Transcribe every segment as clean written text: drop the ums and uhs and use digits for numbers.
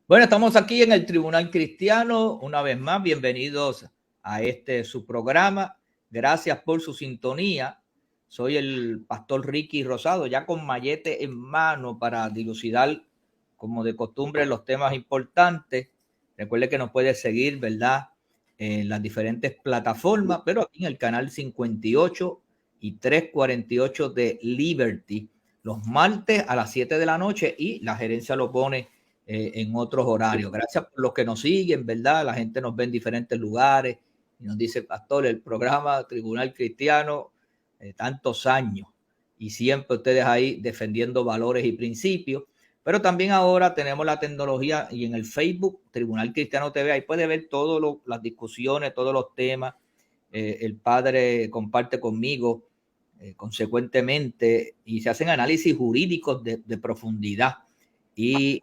Bueno, estamos aquí en el Tribunal Cristiano, una vez más, bienvenidos a su programa. Gracias por su sintonía. Soy el pastor Ricky Rosado, ya con mallete en mano para dilucidar, como de costumbre, los temas importantes. Recuerde que nos puede seguir, ¿verdad?, en las diferentes plataformas, pero aquí en el canal 58 y 348 de Liberty, los martes a las 7 de la noche, y la gerencia lo pone en otros horarios. Gracias por los que nos siguen, ¿verdad? La gente nos ve en diferentes lugares y nos dice, pastor, el programa Tribunal Cristiano, tantos años, y siempre ustedes ahí defendiendo valores y principios. Pero también ahora tenemos la tecnología, y en el Facebook Tribunal Cristiano TV, ahí puede ver todas las discusiones, todos los temas. El padre comparte conmigo consecuentemente, y se hacen análisis jurídicos de profundidad. Y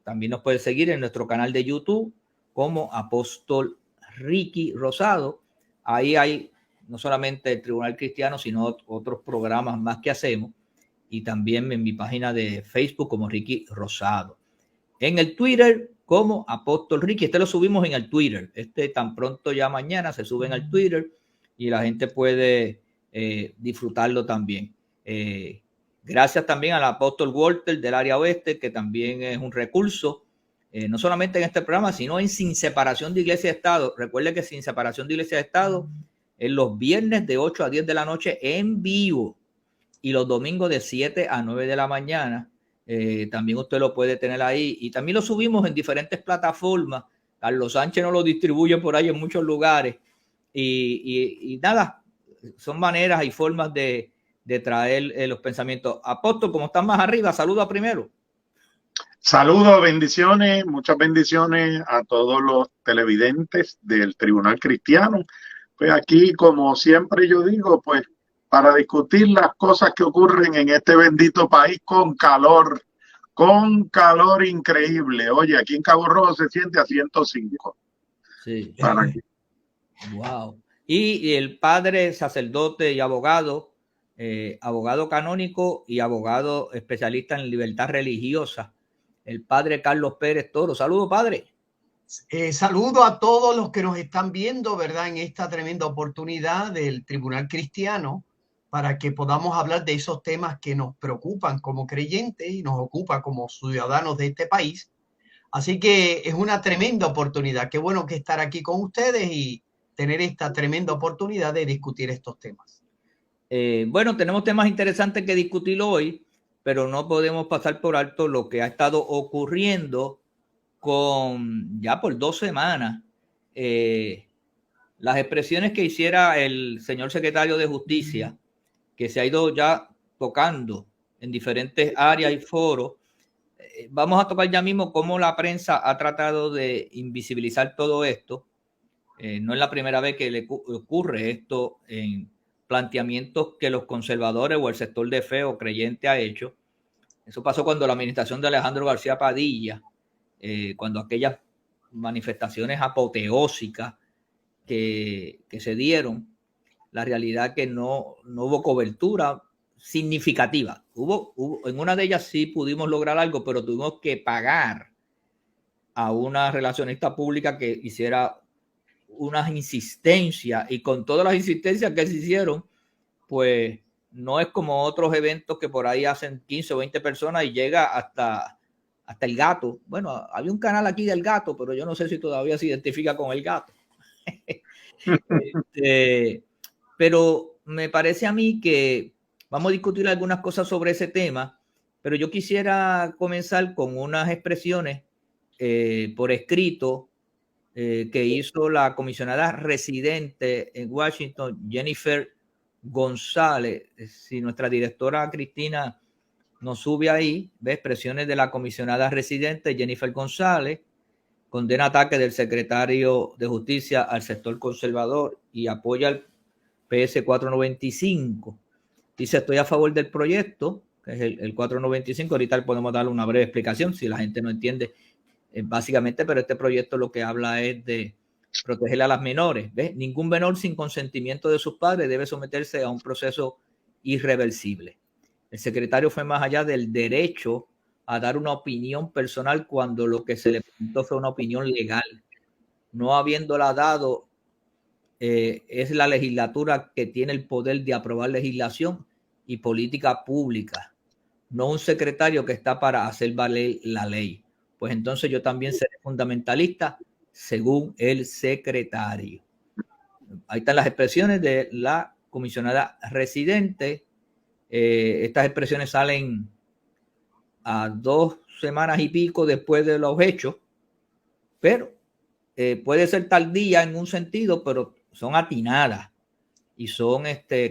también nos puede seguir en nuestro canal de YouTube como Apóstol Ricky Rosado. Ahí hay no solamente el Tribunal Cristiano, sino otros programas más que hacemos. Y también en mi página de Facebook como Ricky Rosado. En el Twitter como Apóstol Ricky. Lo subimos en el Twitter. Tan pronto ya mañana se sube en el Twitter y la gente puede disfrutarlo también. Gracias también al apóstol Walter del área oeste, que también es un recurso, no solamente en este programa, sino en Sin Separación de Iglesia de Estado. Recuerde que Sin Separación de Iglesia de Estado es los viernes de 8 a 10 de la noche en vivo y los domingos de 7 a 9 de la mañana. También usted lo puede tener ahí, y también lo subimos en diferentes plataformas. Carlos Sánchez nos lo distribuye por ahí en muchos lugares, y nada, son maneras y formas de traer los pensamientos. Apóstol, como están más arriba, saluda primero. Saludos, bendiciones, muchas bendiciones a todos los televidentes del Tribunal Cristiano. Pues aquí, como siempre yo digo, pues para discutir las cosas que ocurren en este bendito país con calor increíble. Oye, aquí en Cabo Rojo se siente a 105. Sí. Wow. Y el padre, sacerdote y abogado, abogado canónico y abogado especialista en libertad religiosa, el padre Carlos Pérez Toro. Saludos, padre. Saludo a todos los que nos están viendo, ¿verdad?, en esta tremenda oportunidad del Tribunal Cristiano, para que podamos hablar de esos temas que nos preocupan como creyentes y nos ocupa como ciudadanos de este país. Así que es una tremenda oportunidad. Qué bueno que estar aquí con ustedes y tener esta tremenda oportunidad de discutir estos temas. Bueno, tenemos temas interesantes que discutir hoy, pero no podemos pasar por alto lo que ha estado ocurriendo ya por 2 semanas. Las expresiones que hiciera el señor secretario de Justicia, que se ha ido ya tocando en diferentes áreas y foros. Vamos a tocar ya mismo cómo la prensa ha tratado de invisibilizar todo esto. No es la primera vez que le ocurre esto en planteamientos que los conservadores o el sector de fe o creyente ha hecho. Eso pasó cuando la administración de Alejandro García Padilla, cuando aquellas manifestaciones apoteósicas que se dieron, la realidad que no hubo cobertura significativa. En una de ellas sí pudimos lograr algo, pero tuvimos que pagar a una relacionista pública que hiciera unas insistencias, y con todas las insistencias que se hicieron, pues no es como otros eventos que por ahí hacen 15 o 20 personas y llega hasta el gato. Bueno, había un canal aquí del gato, pero yo no sé si todavía se identifica con el gato. Pero me parece a mí que vamos a discutir algunas cosas sobre ese tema, pero yo quisiera comenzar con unas expresiones por escrito que hizo la comisionada residente en Washington, Jennifer González. Si nuestra directora Cristina nos sube ahí, ve expresiones de la comisionada residente Jennifer González. Condena ataque del secretario de Justicia al sector conservador y apoya al PS 495. Dice, estoy a favor del proyecto, que es el 495. Ahorita podemos darle una breve explicación si la gente no entiende básicamente, pero este proyecto lo que habla es de proteger a las menores. ¿Ves? Ningún menor sin consentimiento de sus padres debe someterse a un proceso irreversible. El secretario fue más allá del derecho a dar una opinión personal cuando lo que se le preguntó fue una opinión legal. No habiéndola dado, es la legislatura que tiene el poder de aprobar legislación y política pública, no un secretario que está para hacer valer la ley. Pues entonces yo también seré fundamentalista según el secretario. Ahí están las expresiones de la comisionada residente. Estas expresiones salen a 2 semanas y pico después de los hechos, pero puede ser tardía en un sentido, pero son atinadas y son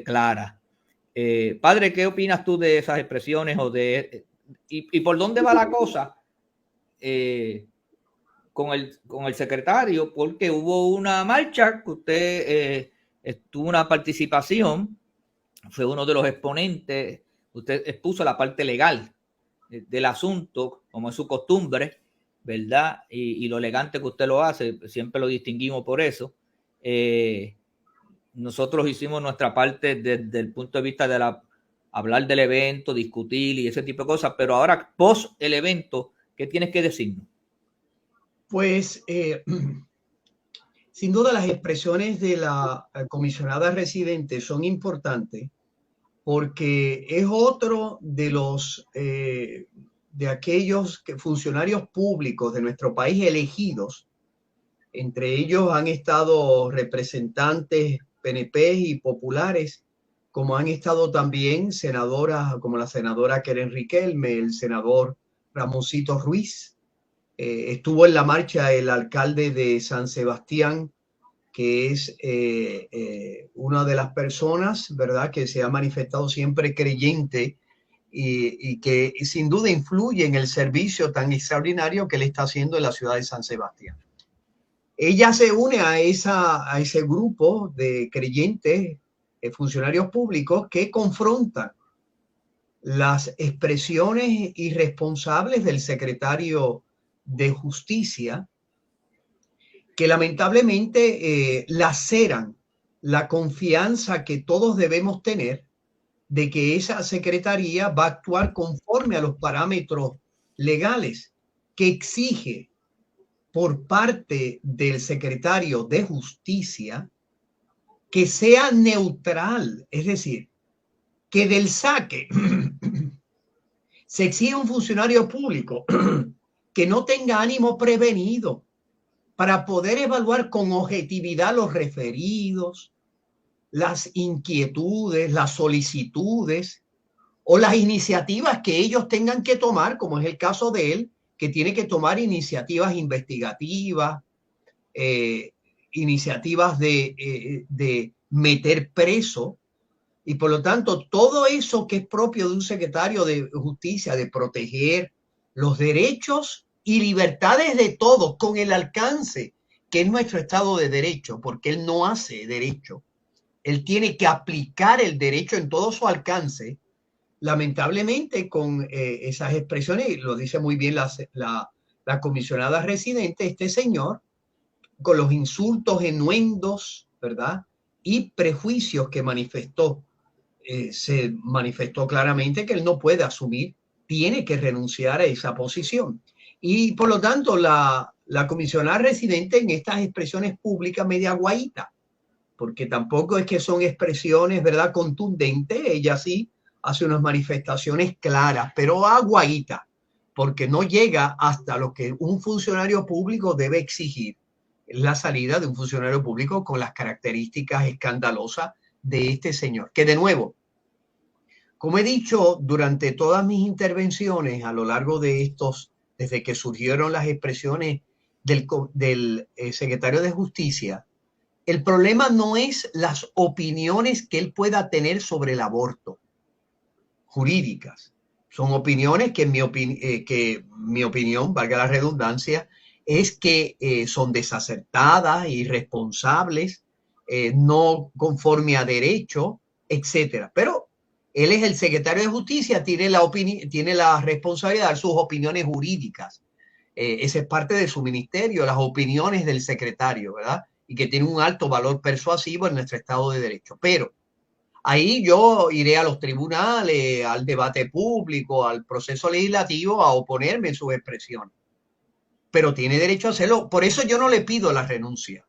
claras. Padre, ¿qué opinas tú de esas expresiones y por dónde va la cosa con el secretario? Porque hubo una marcha que usted tuvo una participación, fue uno de los exponentes, usted expuso la parte legal del asunto, como es su costumbre, ¿verdad? Y lo elegante que usted lo hace, siempre lo distinguimos por eso. Nosotros hicimos nuestra parte desde el punto de vista de hablar del evento, discutir y ese tipo de cosas, pero ahora, post el evento, ¿qué tienes que decirnos? Pues, sin duda las expresiones de la comisionada residente son importantes porque es otro de los de aquellos funcionarios públicos de nuestro país elegidos. Entre ellos han estado representantes PNP y populares, como han estado también senadoras como la senadora Keren Riquelme, el senador Ramoncito Ruiz. Estuvo en la marcha el alcalde de San Sebastián, que es una de las personas, ¿verdad?, que se ha manifestado siempre creyente y que sin duda influye en el servicio tan extraordinario que él está haciendo en la ciudad de San Sebastián. Ella se une a ese grupo de creyentes, funcionarios públicos que confrontan las expresiones irresponsables del secretario de Justicia, que lamentablemente laceran la confianza que todos debemos tener de que esa secretaría va a actuar conforme a los parámetros legales que exige por parte del secretario de Justicia que sea neutral, es decir, que del saque se exige un funcionario público que no tenga ánimo prevenido para poder evaluar con objetividad los referidos, las inquietudes, las solicitudes o las iniciativas que ellos tengan que tomar, como es el caso de él, que tiene que tomar iniciativas investigativas, iniciativas de meter preso, y por lo tanto todo eso que es propio de un secretario de Justicia, de proteger los derechos y libertades de todos con el alcance que es nuestro Estado de Derecho, porque él no hace derecho, él tiene que aplicar el derecho en todo su alcance. Lamentablemente con esas expresiones, lo dice muy bien la comisionada residente, este señor, con los insultos, enuendos, ¿verdad?, y prejuicios que manifestó, se manifestó claramente que él no puede asumir, tiene que renunciar a esa posición. Y por lo tanto la comisionada residente en estas expresiones públicas media guaita, porque tampoco es que son expresiones, ¿verdad?, contundentes. Ella sí hace unas manifestaciones claras, pero aguaita, porque no llega hasta lo que un funcionario público debe exigir, la salida de un funcionario público con las características escandalosas de este señor. Que de nuevo, como he dicho durante todas mis intervenciones a lo largo de desde que surgieron las expresiones del secretario de Justicia, el problema no es las opiniones que él pueda tener sobre el aborto jurídicas. Son opiniones que mi opinión, valga la redundancia, es que son desacertadas, irresponsables, no conforme a derecho, etcétera. Pero él es el secretario de Justicia, tiene la responsabilidad de dar sus opiniones jurídicas. Esa es parte de su ministerio, las opiniones del secretario, ¿verdad? Y que tiene un alto valor persuasivo en nuestro Estado de Derecho. Pero ahí yo iré a los tribunales, al debate público, al proceso legislativo a oponerme en sus expresiones. Pero tiene derecho a hacerlo. Por eso yo no le pido la renuncia.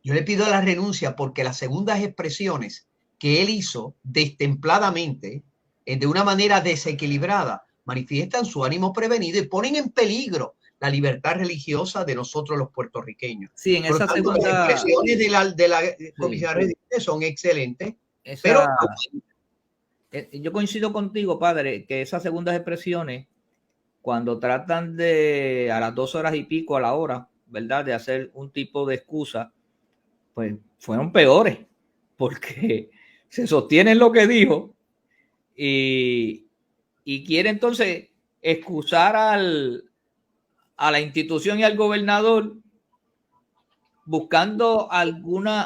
Yo le pido la renuncia porque las segundas expresiones que él hizo destempladamente, de una manera desequilibrada, manifiestan su ánimo prevenido y ponen en peligro la libertad religiosa de nosotros los puertorriqueños. Sí, en esa segunda... Las expresiones de la comisaria residente son excelentes, pero yo coincido contigo, padre, que esas segundas expresiones, cuando tratan de a las 2 horas y pico a la hora, ¿verdad?, de hacer un tipo de excusa, pues fueron peores, porque se sostiene en lo que dijo y quiere entonces excusar a la institución y al gobernador buscando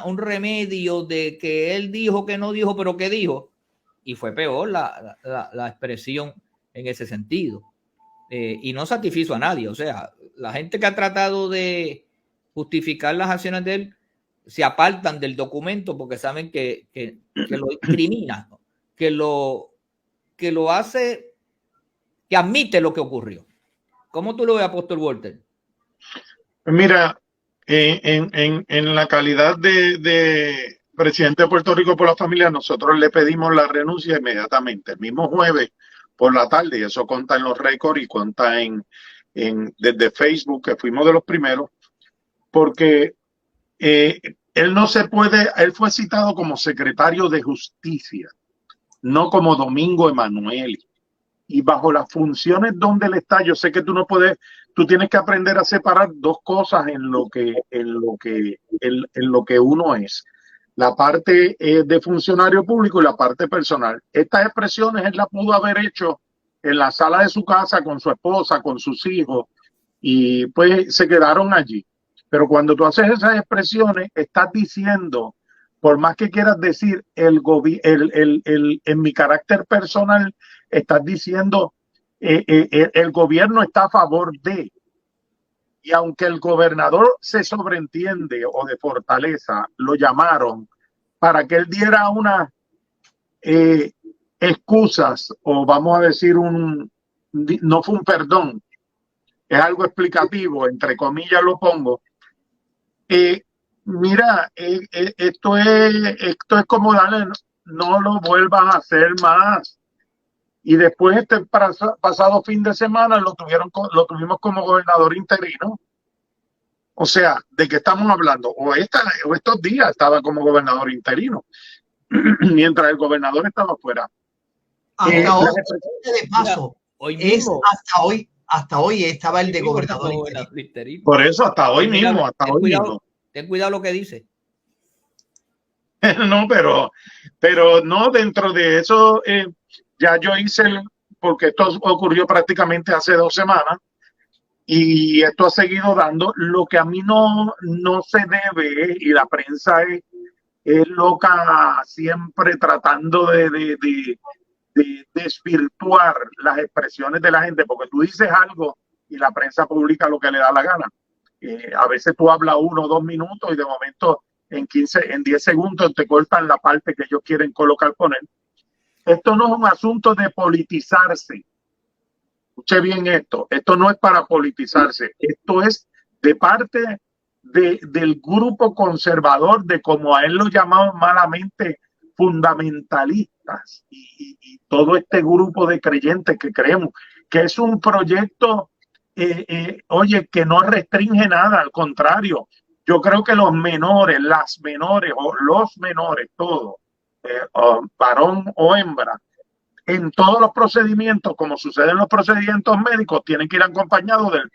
un remedio de que él dijo que no dijo, pero que dijo, y fue peor la expresión en ese sentido. Y no satisfizo a nadie. O sea, la gente que ha tratado de justificar las acciones de él se apartan del documento porque saben que lo incrimina, que lo hace, que admite lo que ocurrió. ¿Cómo tú lo ves, Apóstol Walter? Mira, en la calidad de presidente de Puerto Rico por la Familia, nosotros le pedimos la renuncia inmediatamente, el mismo jueves por la tarde, y eso consta en los récords y consta desde Facebook, que fuimos de los primeros, porque él no se puede, él fue citado como secretario de Justicia, no como Domingo Emanuel. Y bajo las funciones donde él está, yo sé que tú no puedes, tú tienes que aprender a separar dos cosas en lo que uno es. La parte de funcionario público y la parte personal. Estas expresiones él las pudo haber hecho en la sala de su casa con su esposa, con sus hijos, y pues se quedaron allí. Pero cuando tú haces esas expresiones, estás diciendo, por más que quieras decir en mi carácter personal, estás diciendo el gobierno está a favor de. Y aunque el gobernador se sobreentiende o de Fortaleza lo llamaron para que él diera unas excusas, o vamos a decir no fue un perdón, es algo explicativo, entre comillas lo pongo. Mira, esto es como darle, no lo vuelvas a hacer más. Y después este pasado fin de semana lo tuvimos como gobernador interino. O sea, ¿de qué estamos hablando? O estos días estaba como gobernador interino, mientras el gobernador estaba fuera. Hasta hoy, de paso, hasta hoy estaba el de gobernador interino. Por eso, hasta hoy mismo, mismo. Ten cuidado lo que dice. No, pero no, dentro de eso, ya yo hice, porque esto ocurrió prácticamente hace 2 semanas, y esto ha seguido dando. Lo que a mí no se debe, y la prensa es loca siempre tratando de desvirtuar las expresiones de la gente, porque tú dices algo y la prensa publica lo que le da la gana. A veces tú hablas 1 o 2 minutos y de momento en 10 segundos te cortan la parte que ellos quieren poner. Esto no es un asunto de politizarse. Escuche bien esto no es para politizarse, esto es de parte del grupo conservador, de como a él lo llamaban malamente fundamentalistas, y todo este grupo de creyentes que creemos que es un proyecto, oye, que no restringe nada, al contrario. Yo creo que los menores, todos, varón o hembra, en todos los procedimientos, como sucede en los procedimientos médicos, tienen que ir acompañados del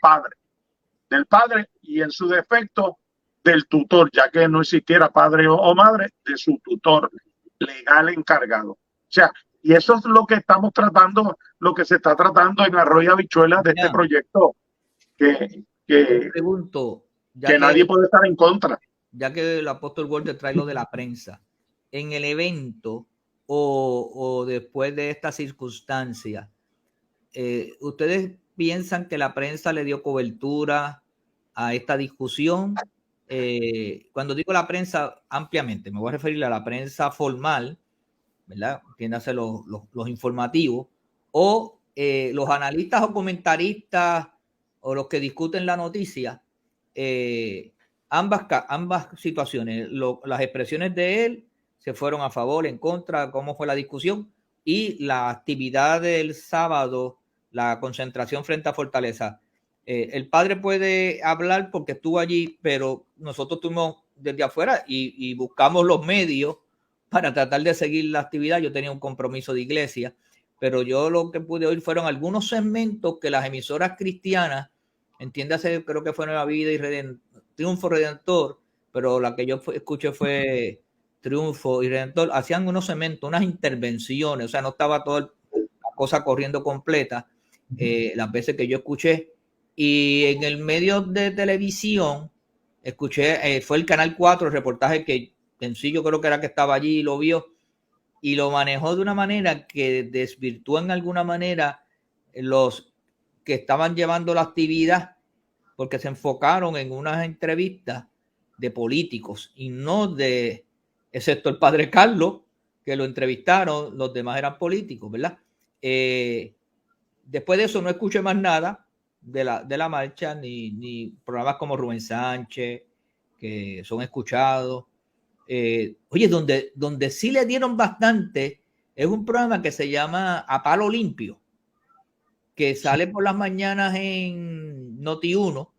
padre y, en su defecto, del tutor, ya que no existiera padre o madre, de su tutor legal encargado. O sea, y eso es lo que estamos tratando, lo que se está tratando en Arroyo Habichuelas de este proyecto, que nadie puede estar en contra. Ya que el apóstol Walter trae lo de la prensa, en el evento o después de esta circunstancia, ¿ustedes piensan que la prensa le dio cobertura a esta discusión? Cuando digo la prensa ampliamente, me voy a referir a la prensa formal, ¿verdad? Entiéndase los informativos, o los analistas o comentaristas o los que discuten la noticia, ambas situaciones, las expresiones de él se fueron a favor, en contra, cómo fue la discusión, y la actividad del sábado, la concentración frente a Fortaleza. El padre puede hablar porque estuvo allí, pero nosotros estuvimos desde afuera y buscamos los medios para tratar de seguir la actividad. Yo tenía un compromiso de iglesia, pero yo lo que pude oír fueron algunos segmentos que las emisoras cristianas, entiéndase, creo que fue Nueva Vida y Triunfo Redentor, pero la que yo escuché fue Triunfo y Redentor, hacían unos segmentos, unas intervenciones, o sea, no estaba toda la cosa corriendo completa, las veces que yo escuché. Y en el medio de televisión, escuché, fue el Canal 4, el reportaje que en sí yo creo que era que estaba allí y lo vio, y lo manejó de una manera que desvirtuó en alguna manera los que estaban llevando la actividad, porque se enfocaron en unas entrevistas de políticos y no de, excepto el padre Carlos, que lo entrevistaron, los demás eran políticos, ¿verdad? Después de eso no escuché más nada de la marcha, ni programas como Rubén Sánchez, que son escuchados. Oye, donde sí le dieron bastante es un programa que se llama A Palo Limpio, que sale por las mañanas en Noti1,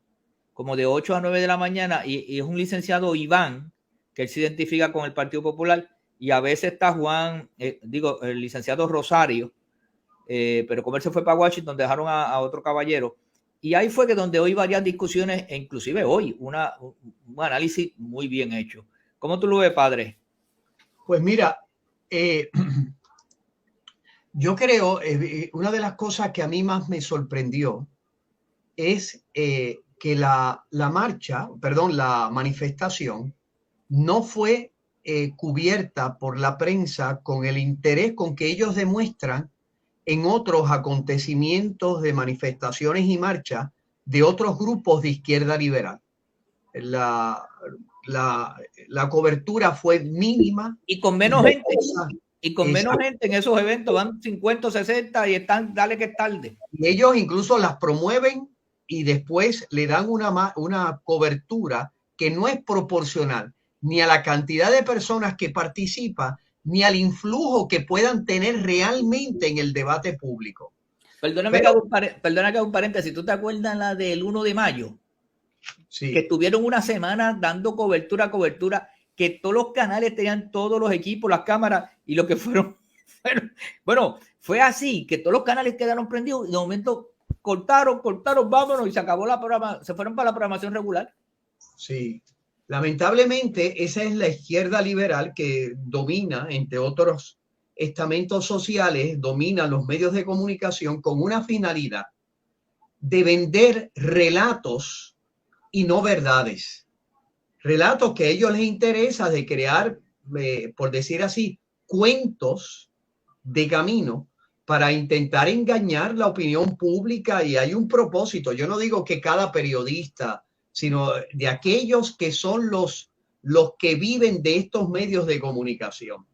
como de 8 a 9 de la mañana, y es un licenciado Iván, que él se identifica con el Partido Popular, y a veces está Juan, el licenciado Rosario, pero como él se fue para Washington, dejaron a otro caballero. Y ahí fue que donde hoy varias discusiones, e inclusive hoy, un análisis muy bien hecho. ¿Cómo tú lo ves, padre? Pues mira, yo creo, una de las cosas que a mí más me sorprendió es que la manifestación no fue cubierta por la prensa con el interés con que ellos demuestran en otros acontecimientos de manifestaciones y marchas de otros grupos de izquierda liberal. La cobertura fue mínima. Y con menos gente. Y con menos gente en esos eventos, van 50 o 60 y están, dale que es tarde. Y ellos incluso las promueven y después le dan una cobertura que no es proporcional ni a la cantidad de personas que participan, ni al influjo que puedan tener realmente en el debate público. Perdona que haga un paréntesis. ¿Tú te acuerdas la del 1 de mayo? Sí. Que estuvieron una semana dando cobertura, que todos los canales tenían todos los equipos, las cámaras, y lo que fueron bueno, fue así, que todos los canales quedaron prendidos y de momento cortaron, vámonos, y se acabó se fueron para la programación regular. Sí. Lamentablemente, esa es la izquierda liberal que domina, entre otros estamentos sociales, domina los medios de comunicación con una finalidad de vender relatos y no verdades. Relatos que a ellos les interesa de crear, por decir así, cuentos de camino para intentar engañar la opinión pública, y hay un propósito. Yo no digo que cada periodista, sino de aquellos que son los que viven de estos medios de comunicación.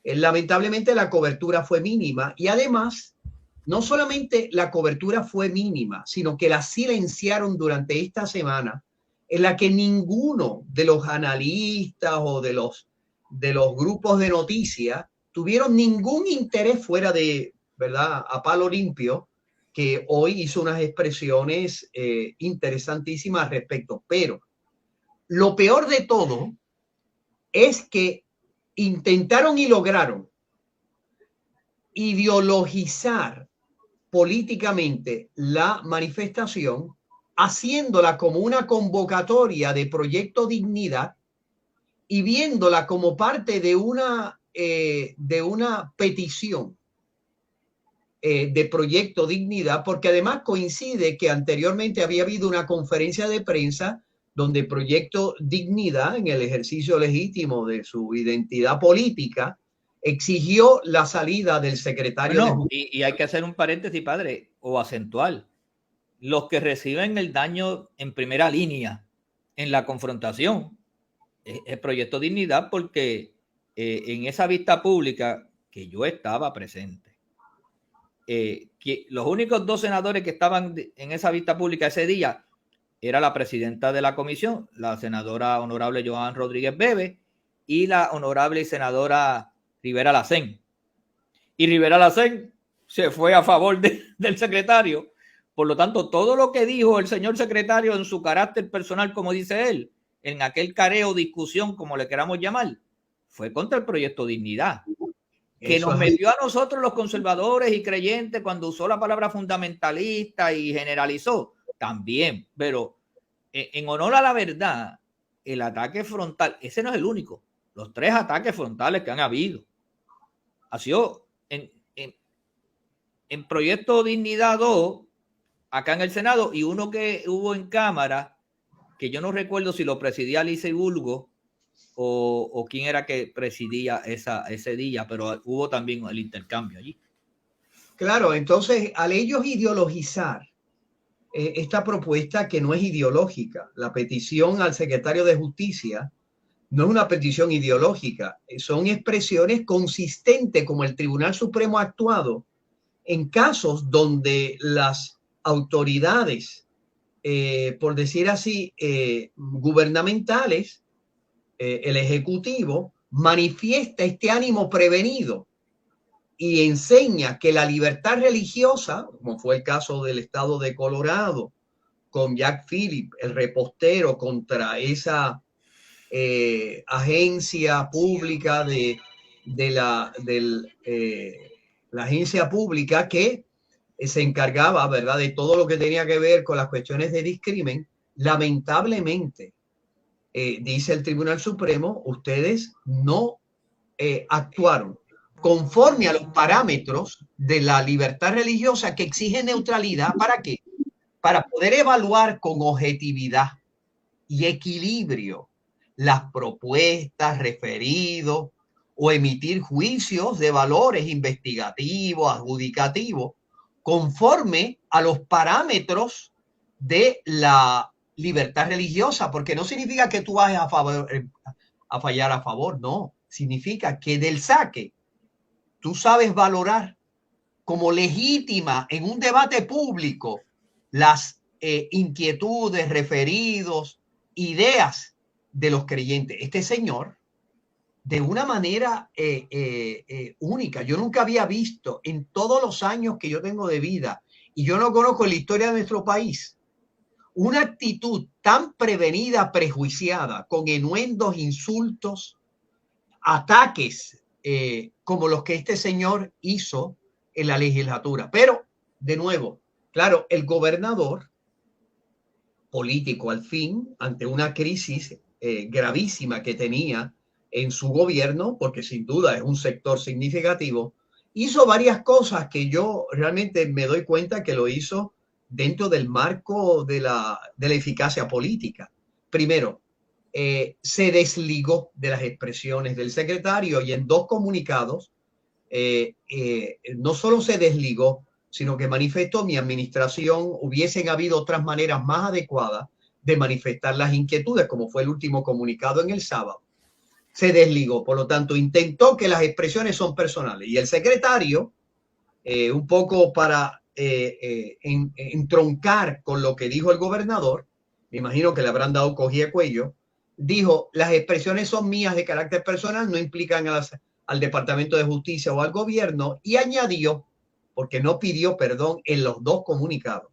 Lamentablemente la cobertura fue mínima, y además no solamente la cobertura fue mínima, sino que la silenciaron durante esta semana, en la que ninguno de los analistas o de los grupos de noticias tuvieron ningún interés fuera de, ¿verdad?, A Palo Limpio, que hoy hizo unas expresiones interesantísimas al respecto. Pero lo peor de todo es que intentaron y lograron ideologizar políticamente la manifestación, haciéndola como una convocatoria de Proyecto Dignidad y viéndola como parte de una petición de Proyecto Dignidad, porque además coincide que anteriormente había habido una conferencia de prensa donde Proyecto Dignidad, en el ejercicio legítimo de su identidad política, exigió la salida del secretario y hay que hacer un paréntesis, padre, o acentuar. Los que reciben el daño en primera línea en la confrontación es Proyecto Dignidad, porque en esa vista pública que yo estaba presente. Que los únicos 2 senadores que estaban en esa vista pública ese día era la presidenta de la comisión, la senadora honorable Joan Rodríguez Bebe, y la honorable senadora Rivera Lacén. Y Rivera Lacén se fue a favor del secretario. Por lo tanto, todo lo que dijo el señor secretario en su carácter personal, como dice él, en aquel careo, discusión, como le queramos llamar, fue contra el proyecto Dignidad. Que nos metió a nosotros los conservadores y creyentes cuando usó la palabra fundamentalista y generalizó también, pero en honor a la verdad, el ataque frontal, ese no es el único, los 3 ataques frontales que han habido ha sido en proyecto Dignidad 2 acá en el Senado, y uno que hubo en Cámara que yo no recuerdo si lo presidía Licey Bulgo o quién era que presidía ese día, pero hubo también el intercambio allí. Claro, entonces al ellos ideologizar esta propuesta que no es ideológica, la petición al secretario de Justicia no es una petición ideológica, son expresiones consistentes como el Tribunal Supremo ha actuado en casos donde las autoridades, por decir así, gubernamentales, el Ejecutivo manifiesta este ánimo prevenido y enseña que la libertad religiosa, como fue el caso del estado de Colorado, con Jack Phillips, el repostero contra esa agencia pública la agencia pública que se encargaba, ¿verdad?, de todo lo que tenía que ver con las cuestiones de discrimen. Lamentablemente, dice el Tribunal Supremo, ustedes no actuaron conforme a los parámetros de la libertad religiosa que exige neutralidad. ¿Para qué? Para poder evaluar con objetividad y equilibrio las propuestas, referidos o emitir juicios de valores investigativos, adjudicativos, conforme a los parámetros de la libertad religiosa, porque no significa que tú vas a fallar a favor, no. Significa que del saque tú sabes valorar como legítima en un debate público las inquietudes, referidos, ideas de los creyentes. Este señor, de una manera única, yo nunca había visto en todos los años que yo tengo de vida, y yo no conozco la historia de nuestro país, una actitud tan prevenida, prejuiciada, con enuendos, insultos, ataques, como los que este señor hizo en la legislatura. Pero, de nuevo, claro, el gobernador político al fin, ante una crisis gravísima que tenía en su gobierno, porque sin duda es un sector significativo, hizo varias cosas que yo realmente me doy cuenta que lo hizo dentro del marco de la eficacia política. Primero, se desligó de las expresiones del secretario y en 2 comunicados no solo se desligó, sino que manifestó: mi administración, hubiesen habido otras maneras más adecuadas de manifestar las inquietudes, como fue el último comunicado en el sábado. Se desligó, por lo tanto intentó que las expresiones son personales, y el secretario, un poco para entroncar con lo que dijo el gobernador, me imagino que le habrán dado cogía cuello, dijo: las expresiones son mías de carácter personal, no implican al Departamento de Justicia o al gobierno, y añadió, porque no pidió perdón en los 2 comunicados,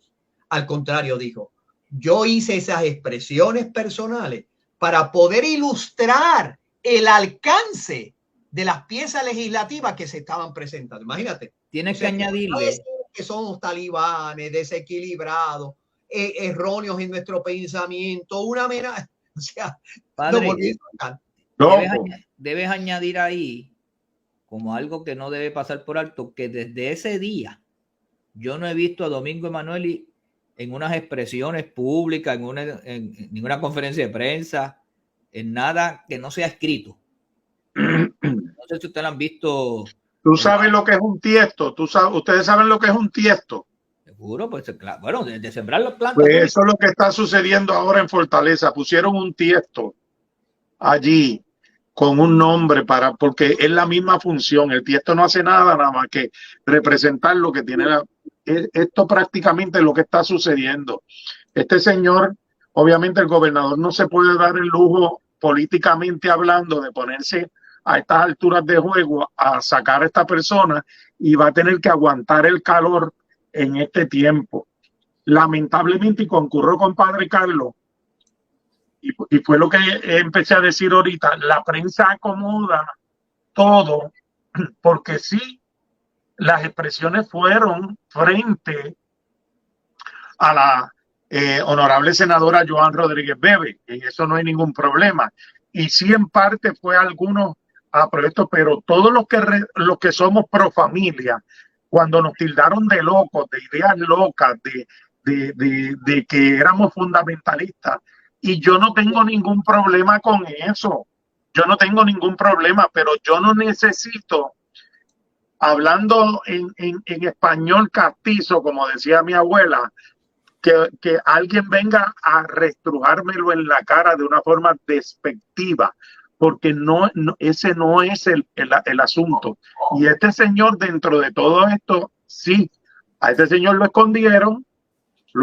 al contrario, dijo: yo hice esas expresiones personales para poder ilustrar el alcance de las piezas legislativas que se estaban presentando. Imagínate. Tienes que añadirle que somos talibanes, desequilibrados, erróneos en nuestro pensamiento, una amenaza. O sea, padre, debes añadir ahí, como algo que no debe pasar por alto, que desde ese día yo no he visto a Domingo Emanueli en unas expresiones públicas, en ninguna conferencia de prensa, en nada que no sea escrito. No sé si ustedes lo han visto. ¿Tú sabes lo que es un tiesto? ¿Ustedes saben lo que es un tiesto? Seguro, pues claro. Bueno, de sembrar las plantas. Pues eso es lo que está sucediendo ahora en Fortaleza. Pusieron un tiesto allí con un nombre porque es la misma función. El tiesto no hace nada más que representar lo que tiene esto prácticamente es lo que está sucediendo. Este señor, obviamente el gobernador no se puede dar el lujo políticamente hablando de ponerse a estas alturas de juego a sacar a esta persona y va a tener que aguantar el calor en este tiempo. Lamentablemente, y concurro con Padre Carlos, y fue lo que empecé a decir ahorita, la prensa acomoda todo, porque sí, las expresiones fueron frente a la honorable senadora Joan Rodríguez Bebe, en eso no hay ningún problema. Y sí, en parte fue algunos proyectos, pero todos los que somos pro familia, cuando nos tildaron de locos, de ideas locas, de que éramos fundamentalistas, y yo no tengo ningún problema con eso, yo no tengo ningún problema, pero yo no necesito, hablando en español castizo, como decía mi abuela, que alguien venga a restrujármelo en la cara de una forma despectiva, porque ese no es el asunto. Y este señor, dentro de todo esto, sí, a este señor lo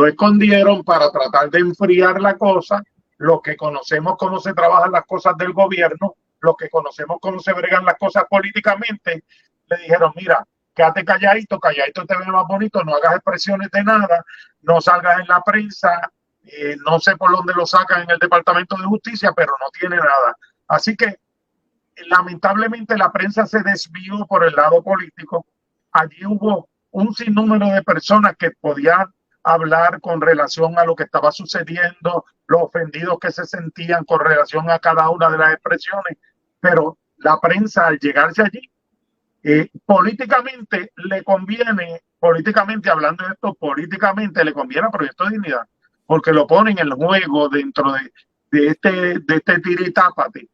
escondieron para tratar de enfriar la cosa. Los que conocemos cómo se trabajan las cosas del gobierno, los que conocemos cómo se bregan las cosas políticamente, le dijeron, mira, quédate calladito te ve más bonito, no hagas expresiones de nada, no salgas en la prensa, no sé por dónde lo sacan en el Departamento de Justicia, pero no tiene nada. Así que lamentablemente la prensa se desvió por el lado político. Allí hubo un sinnúmero de personas que podían hablar con relación a lo que estaba sucediendo, los ofendidos que se sentían con relación a cada una de las expresiones, pero la prensa al llegarse allí, políticamente le conviene, políticamente hablando de esto, políticamente le conviene a Proyecto Dignidad, porque lo ponen en el juego dentro de este tiritápate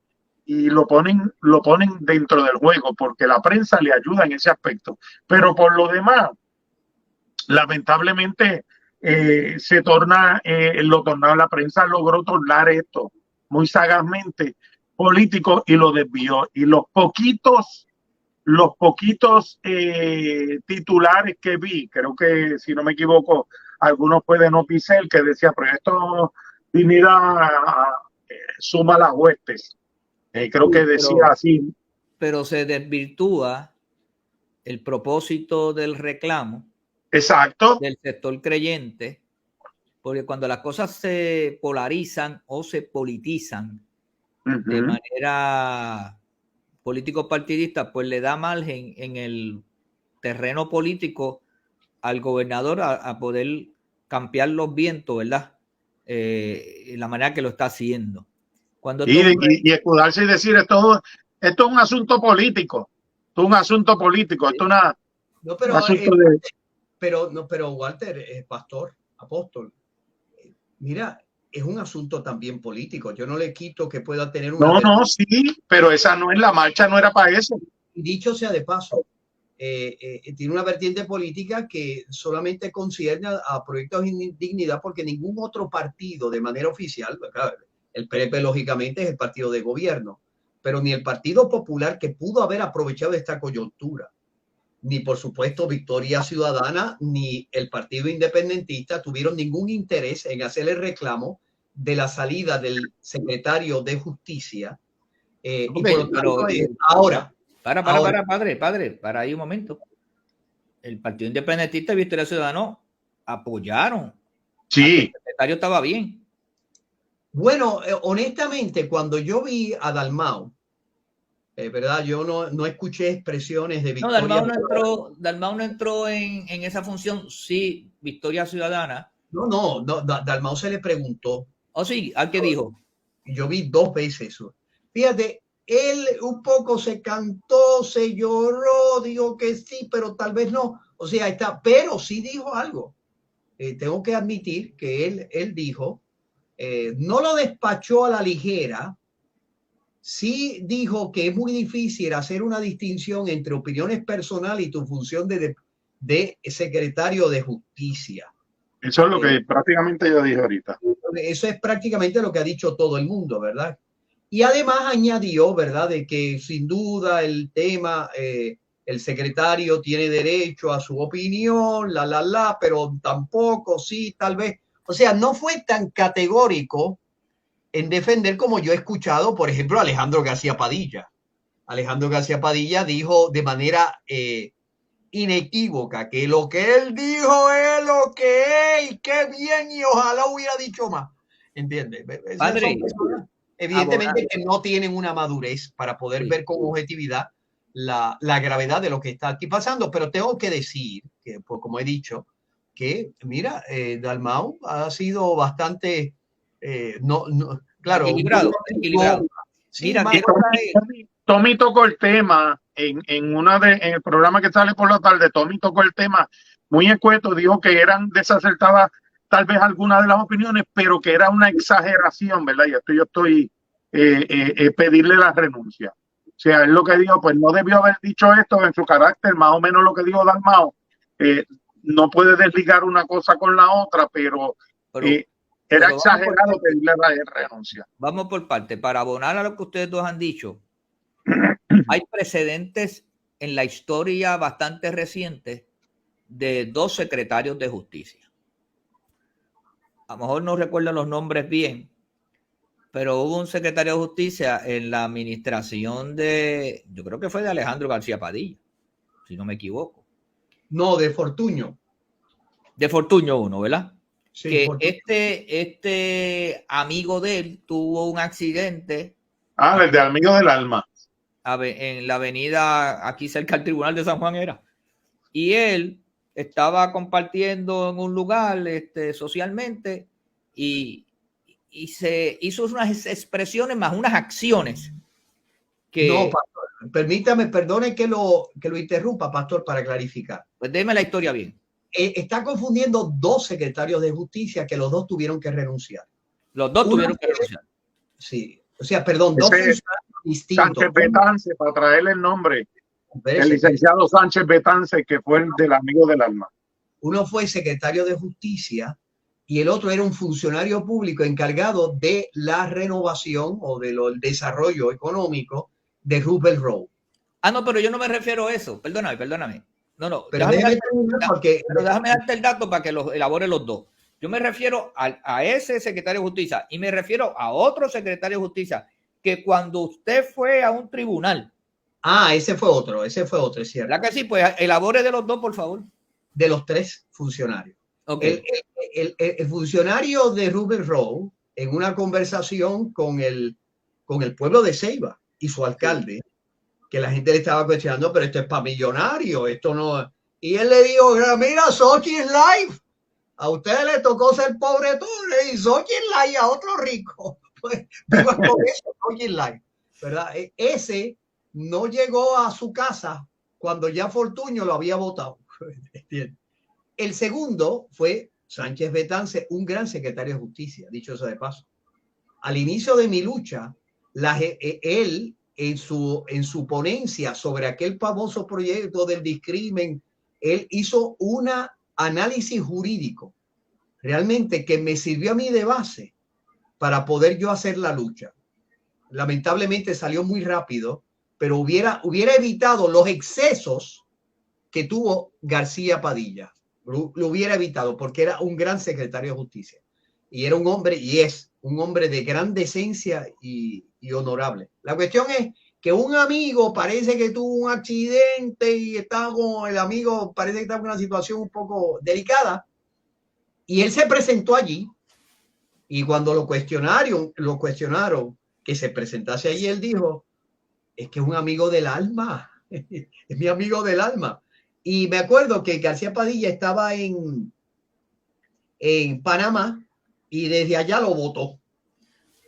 y lo ponen dentro del juego, porque la prensa le ayuda en ese aspecto. Pero por lo demás, lamentablemente, la prensa logró tornar esto muy sagazmente político y lo desvió. Y los poquitos titulares que vi, creo que si no me equivoco, algunos fue de Noticel, que decía, Proyecto Dignidad suma las huestes. Creo que decía así. Pero se desvirtúa el propósito del reclamo. Exacto. Del sector creyente, porque cuando las cosas se polarizan o se politizan de manera político-partidista, pues le da margen en el terreno político al gobernador a poder cambiar los vientos, ¿verdad? La manera que lo está haciendo. Y escudarse y decir, esto es un asunto político. Esto es un asunto político. Esto es un asunto de... Pero Walter, pastor, apóstol, mira, es un asunto también político. Yo no le quito que pueda tener una... No, sí, pero esa no es la marcha, no era para eso. Dicho sea de paso, tiene una vertiente política que solamente concierne a Proyecto Dignidad, porque ningún otro partido de manera oficial, claro, el PNP lógicamente es el partido de gobierno, pero ni el Partido Popular, que pudo haber aprovechado esta coyuntura, ni por supuesto Victoria Ciudadana, ni el Partido Independentista tuvieron ningún interés en hacer el reclamo de la salida del secretario de Justicia. Y por lo tanto, ahora... Para ahí un momento. El Partido Independentista y Victoria Ciudadana apoyaron. Sí. El secretario estaba bien. Bueno, honestamente, cuando yo vi a Dalmau, ¿verdad? Yo no escuché expresiones de Victoria. No, Dalmau no entró en esa función. Sí, Victoria Ciudadana. No, Dalmau se le preguntó. ¿Oh, sí? ¿A qué dijo? Yo vi 2 veces eso. Fíjate, él un poco se cantó, se lloró, dijo que sí, pero tal vez no. O sea, pero sí dijo algo. Tengo que admitir que él dijo, no lo despachó a la ligera. Sí dijo que es muy difícil hacer una distinción entre opiniones personales y tu función de secretario de Justicia. Eso es lo que prácticamente yo dije ahorita. Eso es prácticamente lo que ha dicho todo el mundo, ¿verdad? Y además añadió, ¿verdad?, de que sin duda el tema, el secretario tiene derecho a su opinión, pero tampoco, sí, tal vez. O sea, no fue tan categórico en defender como yo he escuchado, por ejemplo, Alejandro García Padilla. Alejandro García Padilla dijo de manera inequívoca que lo que él dijo es lo que es, y qué bien, y ojalá hubiera dicho más. ¿Entiendes? Padre, evidentemente que no tienen una madurez para poder ver con objetividad la gravedad de lo que está aquí pasando, pero tengo que decir que, pues, como he dicho, que mira, Dalmau ha sido bastante claro, equilibrado. Sí, mira, Tommy tocó el tema en el programa que sale por la tarde. Tommy tocó el tema muy escueto, dijo que eran desacertadas tal vez algunas de las opiniones, pero que era una exageración, ¿verdad? Y esto yo estoy pedirle la renuncia. O sea, es lo que dijo, pues no debió haber dicho esto en su carácter, más o menos lo que dijo Dalmau. No puede desligar una cosa con la otra, pero era exagerado pedirle la renuncia. Vamos por parte. Para abonar a lo que ustedes dos han dicho, hay precedentes en la historia bastante recientes de dos secretarios de justicia. A lo mejor no recuerdo los nombres bien, pero hubo un secretario de justicia en la administración yo creo que fue de Alejandro García Padilla, si no me equivoco. No, de Fortuño. De Fortuño uno, ¿verdad? Sí, que Fortuño. este amigo de él tuvo un accidente. El de Amigo del Alma. En la avenida, aquí cerca del Tribunal de San Juan era. Y él estaba compartiendo en un lugar socialmente y se hizo unas expresiones más unas acciones que... No, pastor, permítame, perdone que lo interrumpa, pastor, para clarificar. Pues déme la historia bien. Está confundiendo dos secretarios de justicia que los dos tuvieron que renunciar. Los dos tuvieron que renunciar. Sí, o sea, perdón, dos funcionarios distintos. Sánchez Betance, para traerle el nombre. El licenciado Sánchez Betance, que fue el del Amigo del Alma. Uno fue secretario de justicia y el otro era un funcionario público encargado de la renovación o del desarrollo económico de Roosevelt Road. No, pero yo no me refiero a eso. Perdóname. No. Pero déjame darte el dato para que los elabore los dos. Yo me refiero a ese secretario de justicia y me refiero a otro secretario de justicia que cuando usted fue a un tribunal. Ese fue otro, es cierto. ¿Verdad que sí? Pues elabore de los dos, por favor. De los tres funcionarios. Okay. El funcionario de Roosevelt Road, en una conversación con el pueblo de Ceiba y su alcalde, que la gente le estaba cuestionando, pero esto es para millonarios, esto no. Y él le dijo, mira, Xochitl Life, a ustedes le tocó ser pobretón, y Xochitl Life a otro rico. Pues vivan con eso, Xochitl Life, ¿verdad? Ese no llegó a su casa cuando ya Fortuño lo había votado. El segundo fue Sánchez Betance, un gran secretario de justicia, dicho eso de paso. Al inicio de mi lucha, él en su ponencia sobre aquel famoso proyecto del discrimen, él hizo un análisis jurídico realmente que me sirvió a mí de base para poder yo hacer la lucha. Lamentablemente salió muy rápido, pero hubiera evitado los excesos que tuvo García Padilla. Lo hubiera evitado porque era un gran secretario de justicia y era un hombre, y es un hombre de gran decencia y honorable. La cuestión es que un amigo parece que tuvo un accidente y estaba con el amigo, parece que estaba en una situación un poco delicada y él se presentó allí y cuando lo cuestionaron que se presentase allí, él dijo, es que es un amigo del alma, es mi amigo del alma. Y me acuerdo que García Padilla estaba en Panamá y desde allá lo votó.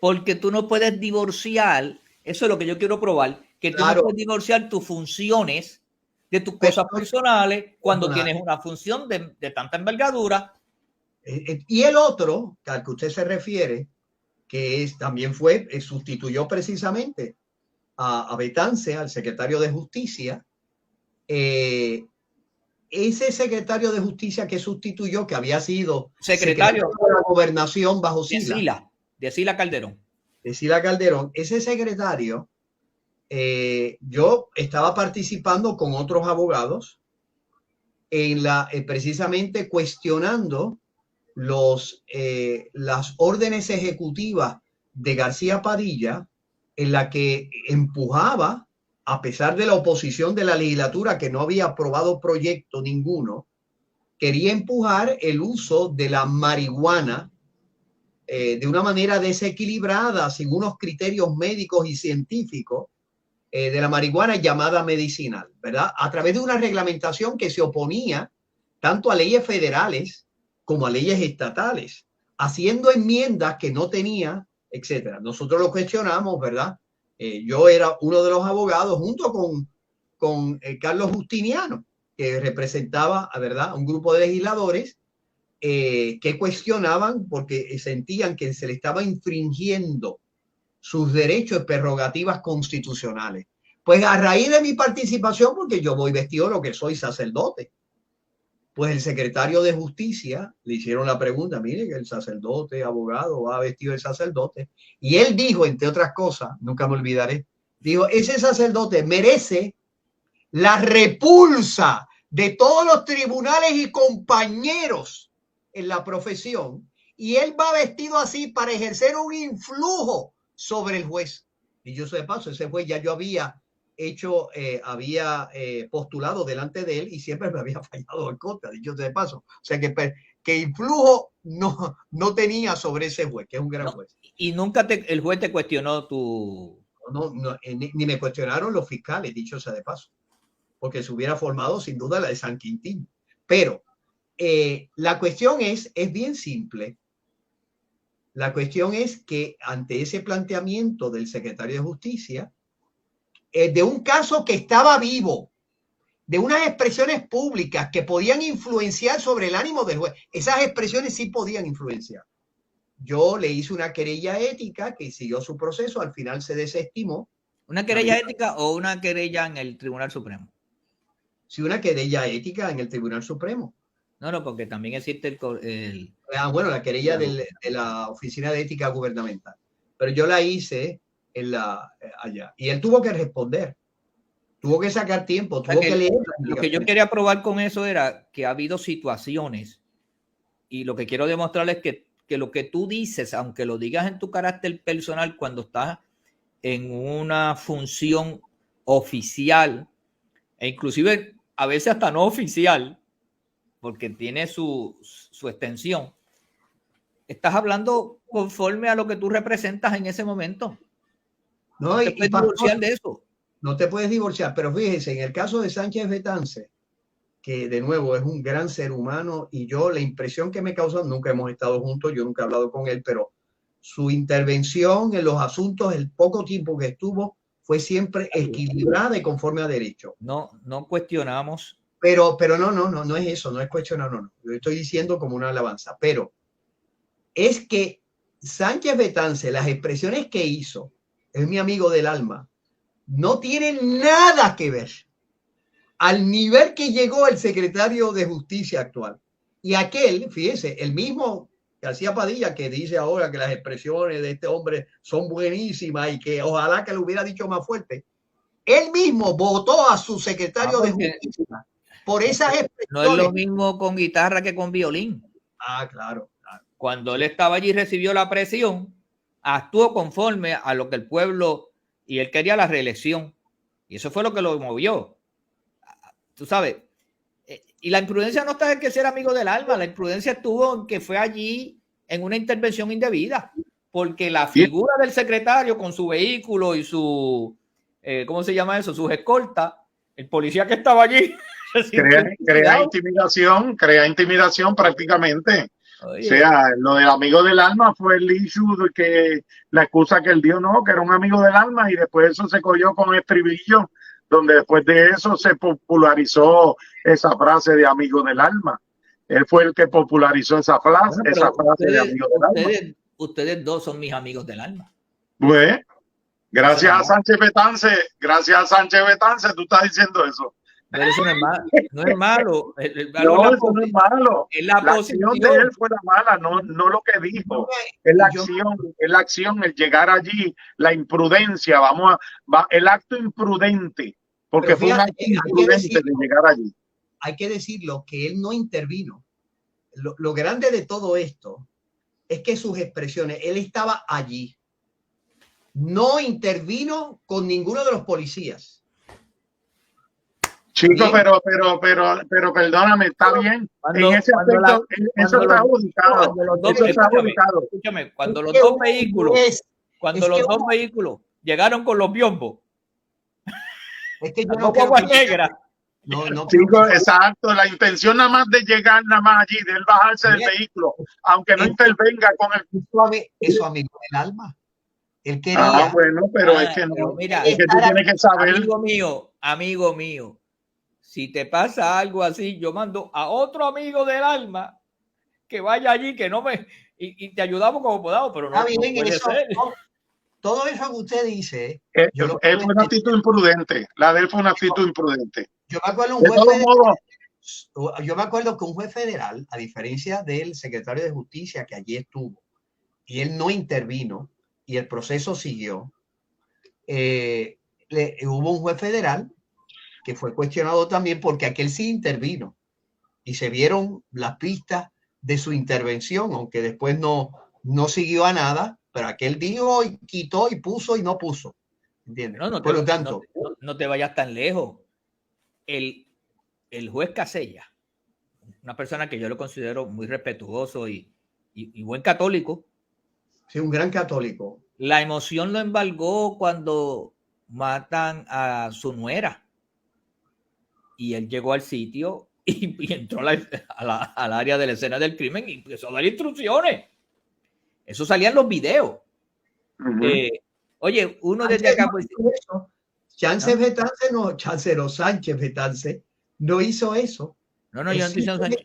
Porque tú no puedes divorciar, eso es lo que yo quiero probar, que tú no puedes divorciar tus funciones de tus cosas personales cuando tienes una función de tanta envergadura. Y el otro, al que usted se refiere, que también sustituyó precisamente a Betance, al secretario de Justicia, ese secretario de Justicia que sustituyó, que había sido secretario de la gobernación bajo de Sila Calderón. de Sila Calderón, ese secretario, yo estaba participando con otros abogados en precisamente cuestionando las órdenes ejecutivas de García Padilla, en la que empujaba, a pesar de la oposición de la legislatura que no había aprobado proyecto ninguno, quería empujar el uso de la marihuana de una manera desequilibrada, sin unos criterios médicos y científicos, de la marihuana llamada medicinal, ¿verdad? A través de una reglamentación que se oponía tanto a leyes federales como a leyes estatales, haciendo enmiendas que no tenía, etcétera. Nosotros lo cuestionamos, ¿verdad? Yo era uno de los abogados junto con Carlos Justiniano, que representaba, ¿verdad?, a un grupo de legisladores que cuestionaban porque sentían que se le estaba infringiendo sus derechos y prerrogativas constitucionales. Pues a raíz de mi participación, porque yo voy vestido de lo que soy, sacerdote, pues el secretario de Justicia le hicieron la pregunta, mire que el sacerdote, abogado, va vestido de sacerdote, y él dijo, entre otras cosas, nunca me olvidaré, dijo, ese sacerdote merece la repulsa de todos los tribunales y compañeros en la profesión, y él va vestido así para ejercer un influjo sobre el juez. Y yo sé de paso, ese juez ya yo había postulado delante de él y siempre me había fallado en contra, dicho de paso. O sea que influjo no tenía sobre ese juez, que es un gran juez. Y nunca el juez te cuestionó tu... Ni me cuestionaron los fiscales, dicho sea de paso, porque se hubiera formado sin duda la de San Quintín. Pero la cuestión es bien simple. La cuestión es que ante ese planteamiento del secretario de Justicia, de un caso que estaba vivo, de unas expresiones públicas que podían influenciar sobre el ánimo del juez, esas expresiones sí podían influenciar. Yo le hice una querella ética que siguió su proceso, al final se desestimó. ¿Una querella ética o una querella en el Tribunal Supremo? Sí, una querella ética en el Tribunal Supremo. No, porque también existe bueno, la querella de la Oficina de Ética Gubernamental. Pero yo la hice allá. Y él tuvo que responder. Tuvo que sacar tiempo, tuvo que leer. Lo que yo quería probar con eso era que ha habido situaciones, y lo que quiero demostrarles es que lo que tú dices, aunque lo digas en tu carácter personal, cuando estás en una función oficial, e inclusive a veces hasta no oficial, porque tiene su extensión, estás hablando conforme a lo que tú representas en ese momento. No te puedes divorciar de eso. No te puedes divorciar, pero fíjense, en el caso de Sánchez Betance, que de nuevo es un gran ser humano, y yo la impresión que me causa, nunca hemos estado juntos, yo nunca he hablado con él, pero su intervención en los asuntos, el poco tiempo que estuvo, fue siempre equilibrada y conforme a derecho. No cuestionamos. Pero no es eso, no es cuestionar, no. Yo estoy diciendo como una alabanza, pero es que Sánchez Betance, las expresiones que hizo, es mi amigo del alma, no tienen nada que ver al nivel que llegó el secretario de Justicia actual. Y aquel, fíjese, el mismo García Padilla, que dice ahora que las expresiones de este hombre son buenísimas y que ojalá que lo hubiera dicho más fuerte, él mismo votó a su secretario de Justicia por esas expresiones. No es lo mismo con guitarra que con violín. Claro. Cuando él estaba allí y recibió la presión, actuó conforme a lo que el pueblo, y él quería la reelección, y eso fue lo que lo movió. Tú sabes, y la imprudencia no está en que ser amigo del alma, la imprudencia estuvo en que fue allí en una intervención indebida, porque la figura del secretario con su vehículo y su, ¿cómo se llama eso? Sus escoltas, el policía que estaba allí. Crea intimidación prácticamente. Oye. O sea, lo del amigo del alma fue el issue de que la excusa que él dio, no, que era un amigo del alma, y después eso se cogió con estribillo, donde después de eso se popularizó esa frase de amigo del alma. Él fue el que popularizó esa frase, de amigo del alma. Ustedes dos son mis amigos del alma. Pues, gracias a Sánchez Betance, tú estás diciendo eso. Pero eso no es malo. No es malo. No, eso no es malo. La acción de él fue la mala, no lo que dijo. Es la acción, el llegar allí, la imprudencia, el acto imprudente, porque fue un acto imprudente de llegar allí. Hay que decirlo que él no intervino. Lo grande de todo esto es que sus expresiones, él estaba allí. No intervino con ninguno de los policías. Chico, pero perdóname, está bien. En ese aspecto, eso está ubicado. Escúchame, cuando los dos vehículos llegaron con los biombos. Es que yo no creo que no, chico, exacto. La intención nada más de llegar nada más allí, de él bajarse del vehículo, aunque no intervenga con el... Eso, amigo del alma. Él quería. Bueno, pero es que no. Mira, es que tú tienes que saber. Amigo mío. Si te pasa algo así, yo mando a otro amigo del alma que vaya allí, que no me... Y te ayudamos como podamos, pero no, bien, no puede ser. Todo eso que usted dice... Él fue una actitud imprudente. La de él fue una actitud imprudente. Yo me acuerdo que un juez federal, a diferencia del secretario de Justicia que allí estuvo, y él no intervino, y el proceso siguió, hubo un juez federal que fue cuestionado también porque aquel sí intervino y se vieron las pistas de su intervención, aunque después no siguió a nada, pero aquel dijo y quitó y puso y no puso. ¿Entiendes? Por lo tanto, no te vayas tan lejos. El juez Casella, una persona que yo lo considero muy respetuoso y buen católico. Sí, un gran católico. La emoción lo embargó cuando matan a su nuera. Y él llegó al sitio y entró al área de la escena del crimen y empezó a dar instrucciones. Eso salía en los videos. Oye, uno desde acá... Pues, Sánchez Betance no hizo eso. No, yo no estoy diciendo Sánchez.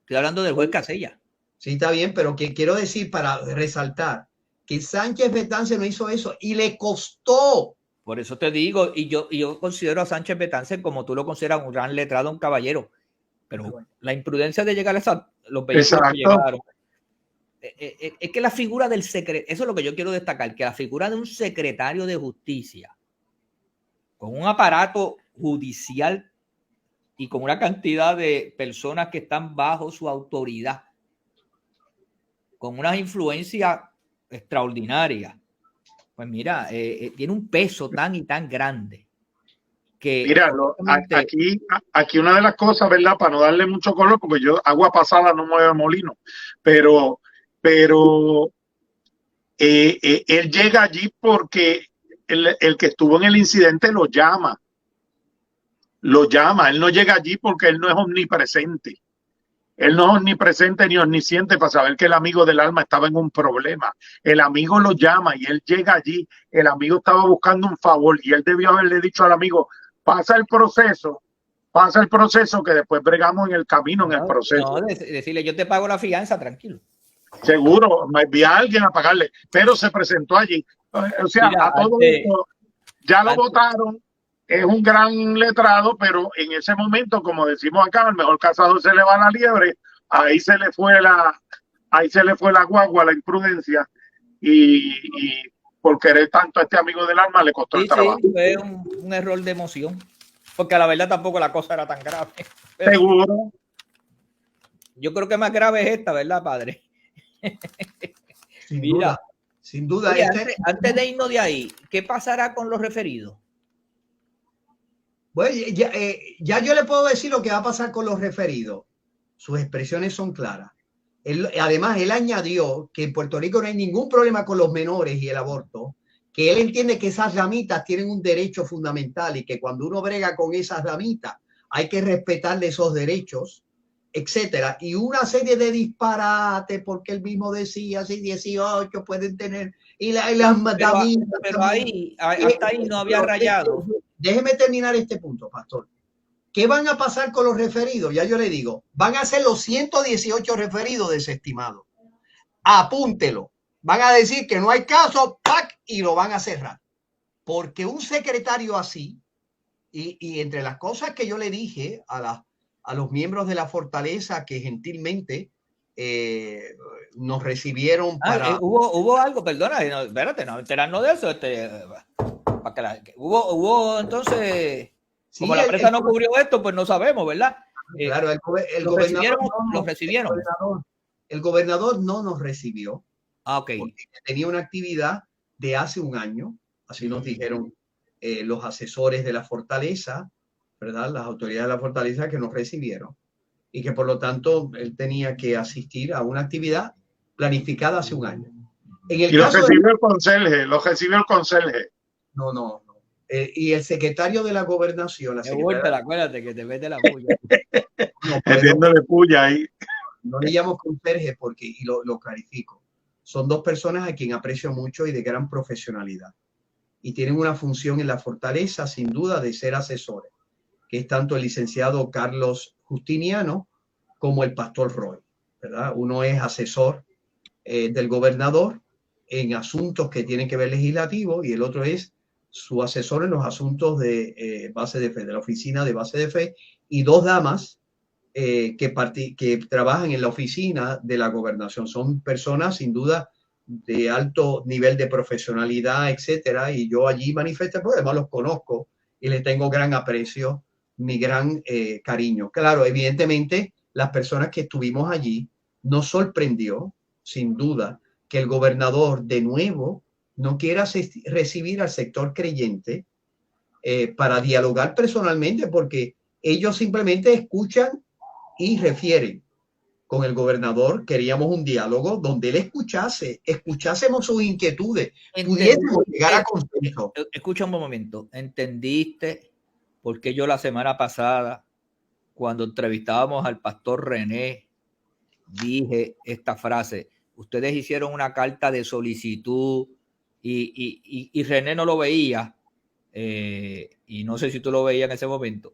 Estoy hablando del juez Casella. Sí, está bien, pero que quiero decir para resaltar que Sánchez Betance no hizo eso y le costó. Por eso te digo, y yo considero a Sánchez Betance como tú lo consideras un gran letrado, un caballero. Pero la imprudencia de llegar a los vehículos que llegaron. Es que la figura del secretario, eso es lo que yo quiero destacar, que la figura de un secretario de justicia con un aparato judicial y con una cantidad de personas que están bajo su autoridad, con unas influencias extraordinarias, pues mira, tiene un peso tan y tan grande que... Mira, aquí una de las cosas, ¿verdad? Para no darle mucho color, porque yo agua pasada no mueve molino, pero él llega allí porque el que estuvo en el incidente lo llama, él no llega allí porque él no es omnipresente. Él no es omnipresente ni omnisciente para saber que el amigo del alma estaba en un problema. El amigo lo llama y él llega allí. El amigo estaba buscando un favor y él debió haberle dicho al amigo, pasa el proceso que después bregamos en el camino, en el proceso. No, decirle, yo te pago la fianza, tranquilo. Seguro, me envía a alguien a pagarle, pero se presentó allí. O sea, mira, a todo esto ya lo votaron. Es un gran letrado, pero en ese momento, como decimos acá, el mejor cazador se le va la liebre, ahí se le fue la guagua, la imprudencia, y por querer tanto a este amigo del alma le costó el trabajo. Sí, fue un error de emoción, porque a la verdad tampoco la cosa era tan grave. Pero seguro. Yo creo que más grave es esta, ¿verdad, padre? Sin duda. Oye, antes de irnos de ahí, ¿qué pasará con los referidos? Bueno, ya yo le puedo decir lo que va a pasar con los referidos. Sus expresiones son claras. Además, él añadió que en Puerto Rico no hay ningún problema con los menores y el aborto, que él entiende que esas ramitas tienen un derecho fundamental y que cuando uno brega con esas ramitas hay que respetarle esos derechos, etcétera. Y una serie de disparates, porque él mismo decía, si 18 pueden tener, y las ramitas. Pero hasta ahí no había rayado. Déjeme terminar este punto, pastor. ¿Qué van a pasar con los referidos? Ya yo le digo, van a ser los 118 referidos desestimados. Apúntelo. Van a decir que no hay caso, ¡pac! Y lo van a cerrar. Porque un secretario así, Y entre las cosas que yo le dije a los miembros de la Fortaleza que gentilmente nos recibieron para... hubo algo, perdona, no, espérate, no enterarnos de eso. Para que hubo entonces, como Sí, la prensa no cubrió esto, pues no sabemos, ¿verdad? Claro, el gobernador no nos recibió. Okay. Porque tenía una actividad de hace un año, así nos dijeron los asesores de la Fortaleza, ¿verdad? Las autoridades de la Fortaleza que nos recibieron y que por lo tanto él tenía que asistir a una actividad planificada hace un año. En el caso recibió el conserje, lo recibió el conserje. No. Y el secretario de la gobernación, acuérdate que te mete la puya. Metiéndole puya ahí. No le llamo conserje porque, y lo clarifico, son dos personas a quien aprecio mucho y de gran profesionalidad. Y tienen una función en la Fortaleza, sin duda, de ser asesores, que es tanto el licenciado Carlos Justiniano como el pastor Roy, ¿verdad? Uno es asesor del gobernador en asuntos que tienen que ver legislativo y el otro es su asesor en los asuntos de base de fe, de la oficina de base de fe, y dos damas que trabajan en la oficina de la gobernación. Son personas sin duda de alto nivel de profesionalidad, etcétera, y yo allí manifesté, porque además los conozco y les tengo gran aprecio, mi gran cariño. Claro, evidentemente las personas que estuvimos allí nos sorprendió, sin duda, que el gobernador de nuevo no quiera recibir al sector creyente para dialogar personalmente, porque ellos simplemente escuchan y refieren. Con el gobernador queríamos un diálogo donde él escuchásemos sus inquietudes, pudiésemos llegar a consenso. Escucha un momento, ¿entendiste por qué yo la semana pasada, cuando entrevistábamos al pastor René, dije esta frase? Ustedes hicieron una carta de solicitud y René no lo veía, y no sé si tú lo veías en ese momento,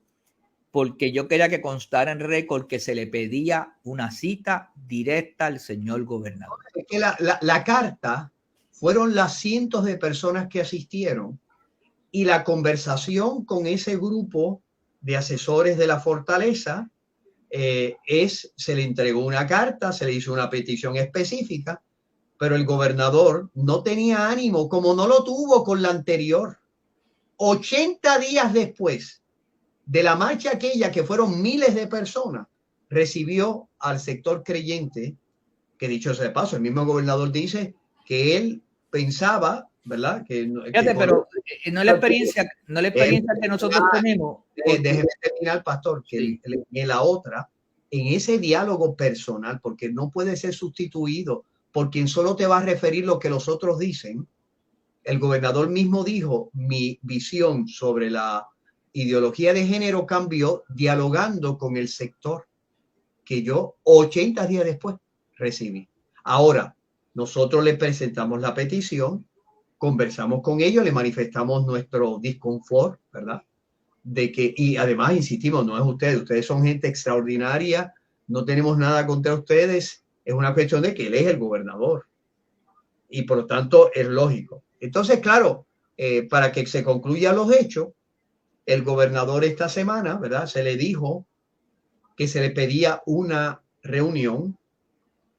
porque yo quería que constara en récord que se le pedía una cita directa al señor gobernador. Es que la carta fueron las cientos de personas que asistieron y la conversación con ese grupo de asesores de la Fortaleza se le entregó una carta, se le hizo una petición específica, pero el gobernador no tenía ánimo, como no lo tuvo con la anterior. 80 días después de la marcha aquella, que fueron miles de personas, recibió al sector creyente, que dicho sea de paso, el mismo gobernador dice que él pensaba, ¿verdad? Fíjate, pero no es la experiencia, que nosotros tenemos. Déjeme terminar, pastor, que sí. En la otra, en ese diálogo personal, porque no puede ser sustituido por quien solo te va a referir lo que los otros dicen. El gobernador mismo dijo, mi visión sobre la ideología de género cambió dialogando con el sector que yo 80 días después recibí. Ahora, nosotros le presentamos la petición, conversamos con ellos, le manifestamos nuestro disconfort, ¿verdad? De que, y además insistimos, no es ustedes son gente extraordinaria, no tenemos nada contra ustedes, es una cuestión de que él es el gobernador y por lo tanto es lógico. Entonces, claro, para que se concluyan los hechos, el gobernador esta semana, ¿verdad? Se le dijo que se le pedía una reunión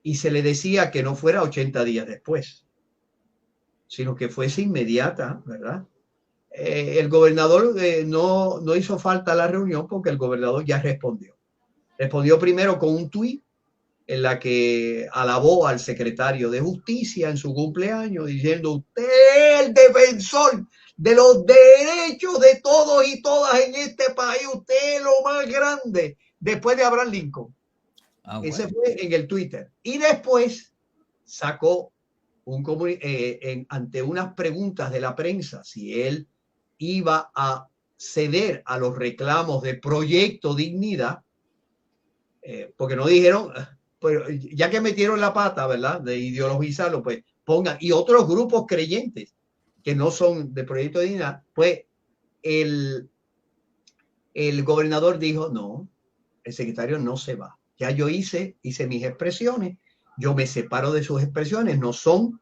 y se le decía que no fuera 80 días después, sino que fuese inmediata, ¿verdad? El gobernador no hizo falta la reunión porque el gobernador ya respondió. Respondió primero con un tuit en la que alabó al secretario de Justicia en su cumpleaños, diciendo, usted es el defensor de los derechos de todos y todas en este país, usted es lo más grande, después de Abraham Lincoln. Bueno. Ese fue en el Twitter. Y después sacó ante unas preguntas de la prensa, si él iba a ceder a los reclamos de Proyecto Dignidad, porque no dijeron, pues ya que metieron la pata, ¿verdad?, de ideologizarlo, pues pongan, y otros grupos creyentes que no son de Proyecto de Dignidad, pues el gobernador dijo, no, el secretario no se va. Ya yo hice mis expresiones, yo me separo de sus expresiones, no son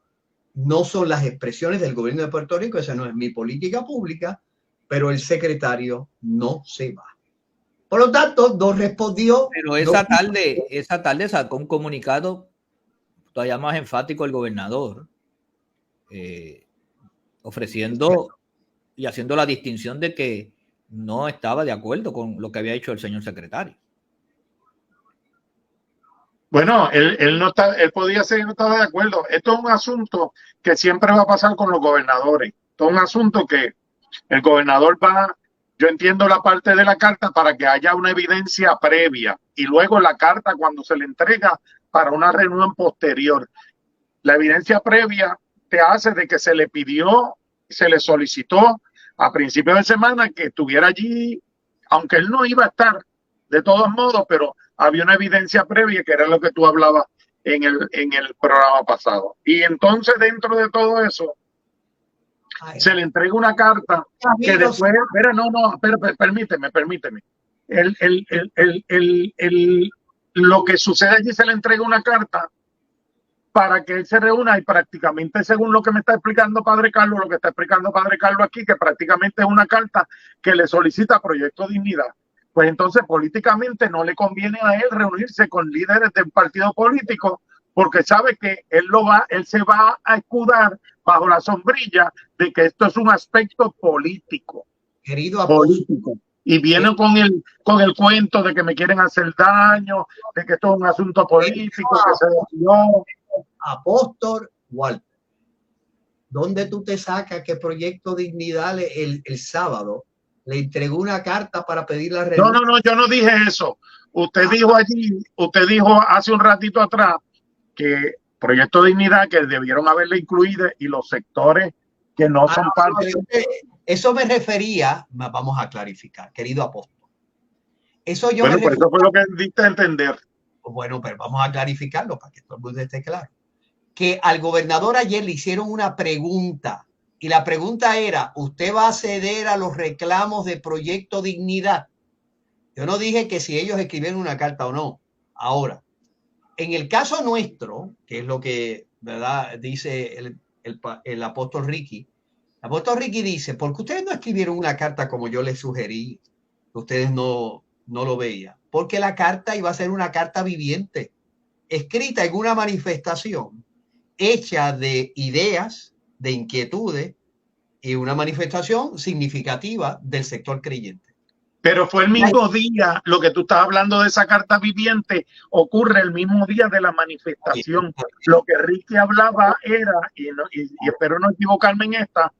las expresiones del gobierno de Puerto Rico, esa no es mi política pública, pero el secretario no se va. Por lo tanto, no respondió. Pero esa tarde sacó un comunicado todavía más enfático el gobernador, ofreciendo y haciendo la distinción de que no estaba de acuerdo con lo que había hecho el señor secretario. Bueno, él no está, él podía ser que no estaba de acuerdo. Esto es un asunto que siempre va a pasar con los gobernadores. Esto es un asunto que el gobernador va, yo entiendo la parte de la carta para que haya una evidencia previa y luego la carta cuando se le entrega para una reunión posterior. La evidencia previa te hace de que se le pidió, se le solicitó a principios de semana que estuviera allí, aunque él no iba a estar de todos modos, pero había una evidencia previa que era lo que tú hablabas en el programa pasado. Y entonces dentro de todo eso se le entrega una carta que después, permíteme. Lo que sucede allí, se le entrega una carta para que él se reúna y prácticamente, según lo que me está explicando Padre Carlos, lo que está explicando Padre Carlos aquí, que prácticamente es una carta que le solicita Proyecto Dignidad. Pues entonces políticamente no le conviene a él reunirse con líderes del partido político porque sabe que él se va a escudar bajo la sombrilla de que esto es un aspecto político. Querido político. Y viene con el cuento de que me quieren hacer daño, de que esto es un asunto político, que se decidió. Apóstol Walter, ¿dónde tú te sacas que Proyecto Dignidad el sábado le entregó una carta para pedir la renuncia? No, yo no dije eso. Usted dijo hace un ratito atrás que Proyecto Dignidad, que debieron haberle incluido, y los sectores que no son parte. Eso me refería, vamos a clarificar, querido apóstol. Eso yo pues eso fue lo que diste a entender. Bueno, pero vamos a clarificarlo para que todo el mundo esté claro. Que al gobernador ayer le hicieron una pregunta y la pregunta era: ¿usted va a ceder a los reclamos de Proyecto Dignidad? Yo no dije que si ellos escribieron una carta o no. Ahora, en el caso nuestro, que es lo que, ¿verdad?, dice el apóstol Ricky. El apóstol Ricky dice: porque ustedes no escribieron una carta como yo les sugerí, ustedes no lo veían, porque la carta iba a ser una carta viviente, escrita en una manifestación, hecha de ideas, de inquietudes y una manifestación significativa del sector creyente. Pero fue el mismo día, lo que tú estás hablando de esa carta viviente, ocurre el mismo día de la manifestación. Lo que Ricky hablaba era, y espero no equivocarme en esta,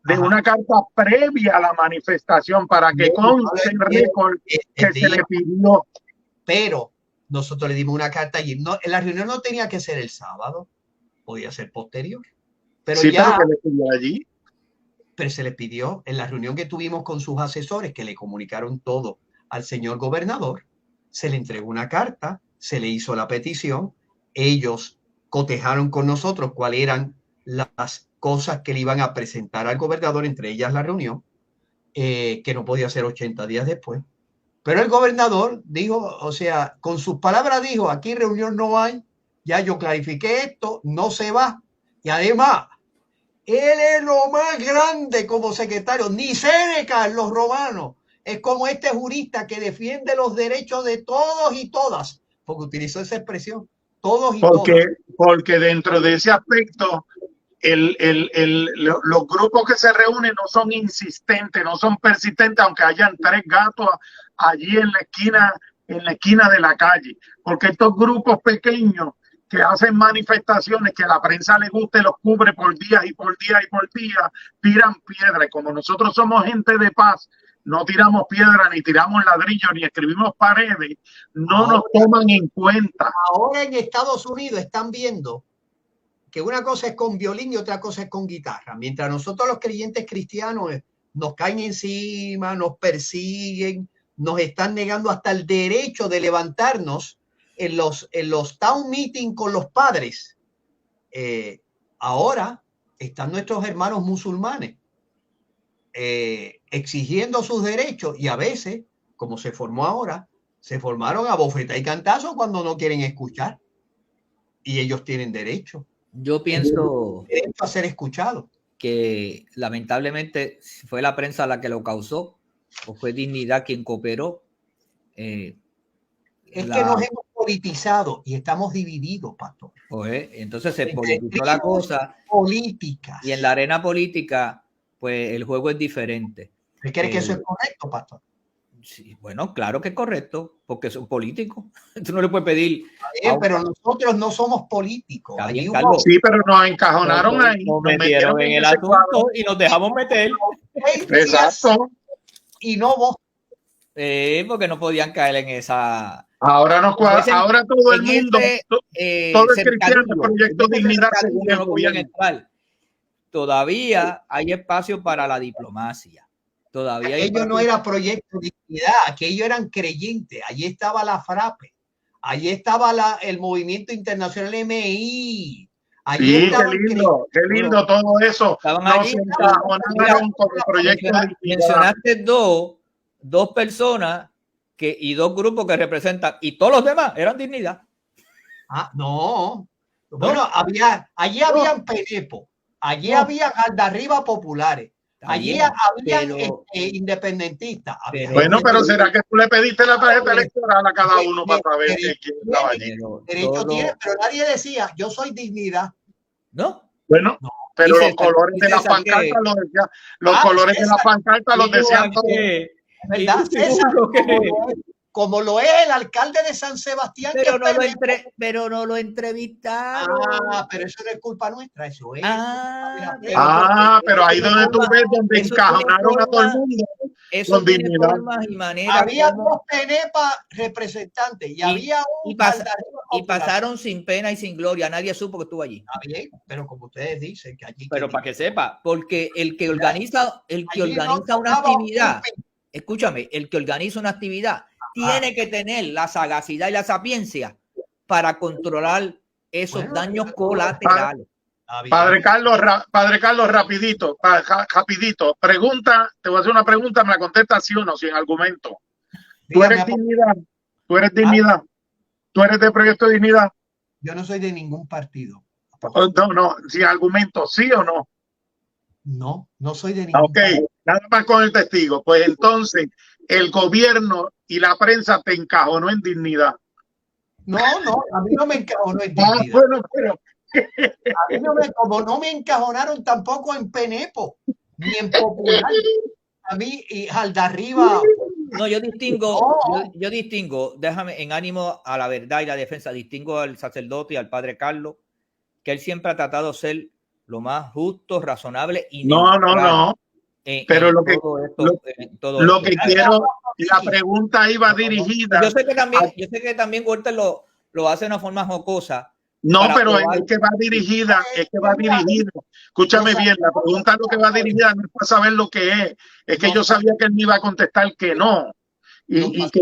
de una carta previa a la manifestación para que conste en récord que se le pidió. Pero nosotros le dimos una carta allí. No, la reunión no tenía que ser el sábado, podía ser posterior. Pero sí, ya, pero que le pidió allí. Pero se le pidió en la reunión que tuvimos con sus asesores, que le comunicaron todo al señor gobernador, se le entregó una carta, se le hizo la petición, ellos cotejaron con nosotros cuáles eran las cosas que le iban a presentar al gobernador, entre ellas la reunión, que no podía ser 80 días después. Pero el gobernador dijo, o sea, con sus palabras dijo: aquí reunión no hay, ya yo clarifiqué esto, no se va. Y además, él es lo más grande como secretario, ni Séneca en los romanos. Es como este jurista que defiende los derechos de todos y todas, porque utilizó esa expresión, todos y todas. Porque dentro de ese aspecto, los grupos que se reúnen no son insistentes, no son persistentes, aunque hayan 3 gatos allí en la esquina de la calle. Porque estos grupos pequeños que hacen manifestaciones que a la prensa le gusta y los cubre por días y por días y por días, tiran piedra. Y como nosotros somos gente de paz, no tiramos piedra, ni tiramos ladrillos, ni escribimos paredes, no nos toman en cuenta. Ahora en Estados Unidos están viendo que una cosa es con violín y otra cosa es con guitarra. Mientras nosotros los creyentes cristianos nos caen encima, nos persiguen, nos están negando hasta el derecho de levantarnos en los town meeting con los padres. Ahora están nuestros hermanos musulmanes exigiendo sus derechos, y a veces, como se formó ahora, se formaron a bofeta y cantazo cuando no quieren escuchar, y ellos tienen derecho. Yo pienso derecho a ser escuchados. que lamentablemente fue la prensa la que lo causó o fue Dignidad quien cooperó. Es que nos hemos politizado y estamos divididos, pastor. Pues, entonces se politizó la cosa. Políticas. Y en la arena política, pues el juego es diferente. ¿Usted cree que eso es correcto, pastor? Sí, bueno, claro que es correcto, porque son políticos. Tú no le puedes pedir. Bien, pero nosotros no somos políticos. Bien, sí, pero nos encajonaron ahí. Nos metieron en el asunto y nos dejamos meter. Exacto. Y no vos. Porque no podían caer en esa. Ahora nos cuadra, ahora todo el mundo, todo el cristiano, Proyecto Dignidad. No podían entrar. Todavía hay espacio para la diplomacia. Todavía aquello no era Proyecto Dignidad, aquello eran creyentes. Allí estaba la FRAPE, allí estaba el Movimiento Internacional MI. Allí sí, qué lindo todo eso. No se encajonaron con el Proyecto Dignidad. Mencionaste dos personas y dos grupos que representan, y todos los demás eran Dignidad. No. Bueno, allí habían Penepo, allí había Aldarriba populares. Allí habían independentistas. Bueno, pero ¿será que tú le pediste la tarjeta electoral a cada uno para saber quién estaba allí? Derecho tiene, pero nadie decía, yo soy Dignidad. ¿No? Bueno, no. Pero los colores de la pancarta los decían, los colores de la pancarta los decían todos. ¿Verdad? César, como lo es el alcalde de San Sebastián. Pero no lo entrevistaron. Pero eso no es culpa nuestra, eso es. Pero ahí donde tú ves donde encajonaron a todo el mundo. Eso con tiene formas y maneras. Había dos penepas representantes y había un y pasaron sin pena y sin gloria. Nadie supo que estuvo allí. Está bien, pero como ustedes dicen que allí. Pero para que sepa, porque el que organiza una actividad, escúchame, el que organiza una actividad tiene que tener la sagacidad y la sapiencia para controlar esos daños colaterales. Padre Carlos, rapidito, pregunta, te voy a hacer una pregunta, me la contestas sí o no, sin argumento. ¿Tú eres Dignidad? ¿Tú eres Dignidad? ¿Tú eres de Proyecto Dignidad? Yo no soy de ningún partido. No, sin argumento, ¿sí o no? No soy de ningún partido. Nada más con el testigo. Pues entonces, el gobierno y la prensa te encajonó en Dignidad. No, a mí no me encajonó en Dignidad. Bueno, pero a mí como no me encajonaron tampoco en Penepo, ni en Popular. A mí y Aldarriba. No, yo distingo, déjame, en ánimo a la verdad y la defensa, distingo al sacerdote y al padre Carlos, que él siempre ha tratado de ser lo más justo, razonable y no. Pero lo que quiero, la pregunta iba dirigida. Yo sé que también Huerta lo hace de una forma jocosa. No, pero es que va dirigida, Escúchame bien, la pregunta lo que va dirigida no es para saber lo que es que yo sabía que él me iba a contestar que no, y que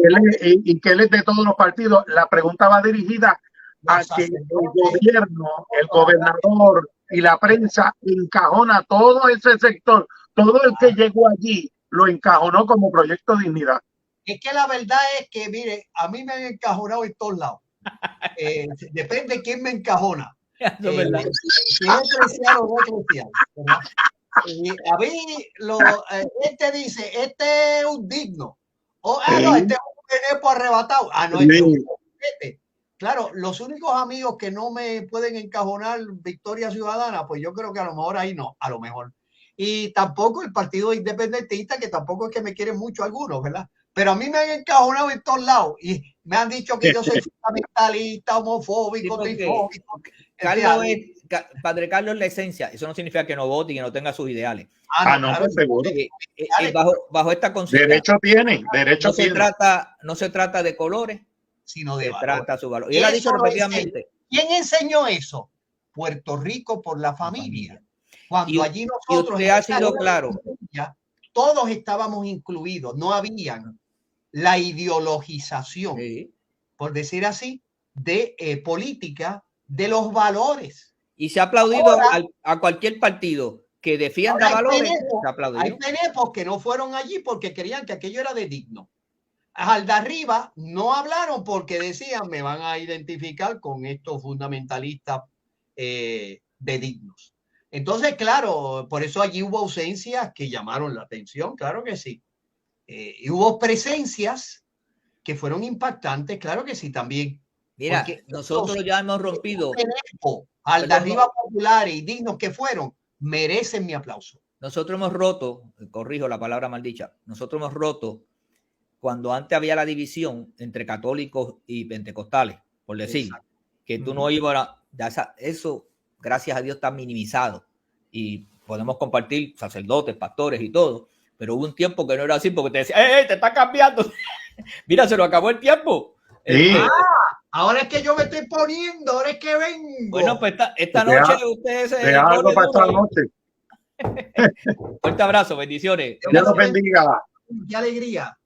él es de todos los partidos. La pregunta va dirigida a que el gobierno, el gobernador y la prensa encajona todo ese sector, todo el que llegó allí lo encajonó como Proyecto Dignidad. Es que la verdad es que, mire, a mí me han encajonado en todos lados. Depende de quién me encajona. Si es cristiano o no cristiano. A mí, este dice, este es un digno. No, este es un penepo arrebatado. Claro, los únicos amigos que no me pueden encajonar Victoria Ciudadana, pues yo creo que a lo mejor ahí no, a lo mejor. Y tampoco el Partido Independentista, que tampoco es que me quieren mucho algunos, ¿verdad? Pero a mí me han encajonado en todos lados y me han dicho que yo soy fundamentalista, homofóbico, trifóbico. Padre Carlos, la esencia, eso no significa que no vote y que no tenga sus ideales. Pues seguro. Bajo esta concepción. Derecho tiene. No se trata de colores, sino de su valor. Y él ha dicho repetidamente. ¿Quién enseñó eso? Puerto Rico por la familia. Cuando allí nosotros ha sido claro. Todos estábamos incluidos, no habían la ideologización, por decir así, de política, de los valores. Y se ha aplaudido a cualquier partido que defienda valores. Hay penepos que no fueron allí porque creían que aquello era de digno. Al de arriba no hablaron porque decían, me van a identificar con estos fundamentalistas de dignos. Entonces, claro, por eso allí hubo ausencias que llamaron la atención, claro que sí. Y hubo presencias que fueron impactantes, claro que sí también. Mira, Porque nosotros ya hemos rompido. Al de arriba populares y dignos que fueron, merecen mi aplauso. Nosotros hemos roto, corrijo la palabra maldicha, nosotros hemos roto cuando antes había la división entre católicos y pentecostales, por decir, exacto, que tú no ibas a eso, gracias a Dios, está minimizado y podemos compartir sacerdotes, pastores y todo, pero hubo un tiempo que no era así porque te decía, te está cambiando. Mira, se lo acabó el tiempo. Sí. Ahora es que yo me estoy poniendo, ahora es que vengo. Bueno, pues esta noche ustedes se algo para esta noche. Fuerte abrazo, bendiciones. Dios los bendiga. Qué alegría.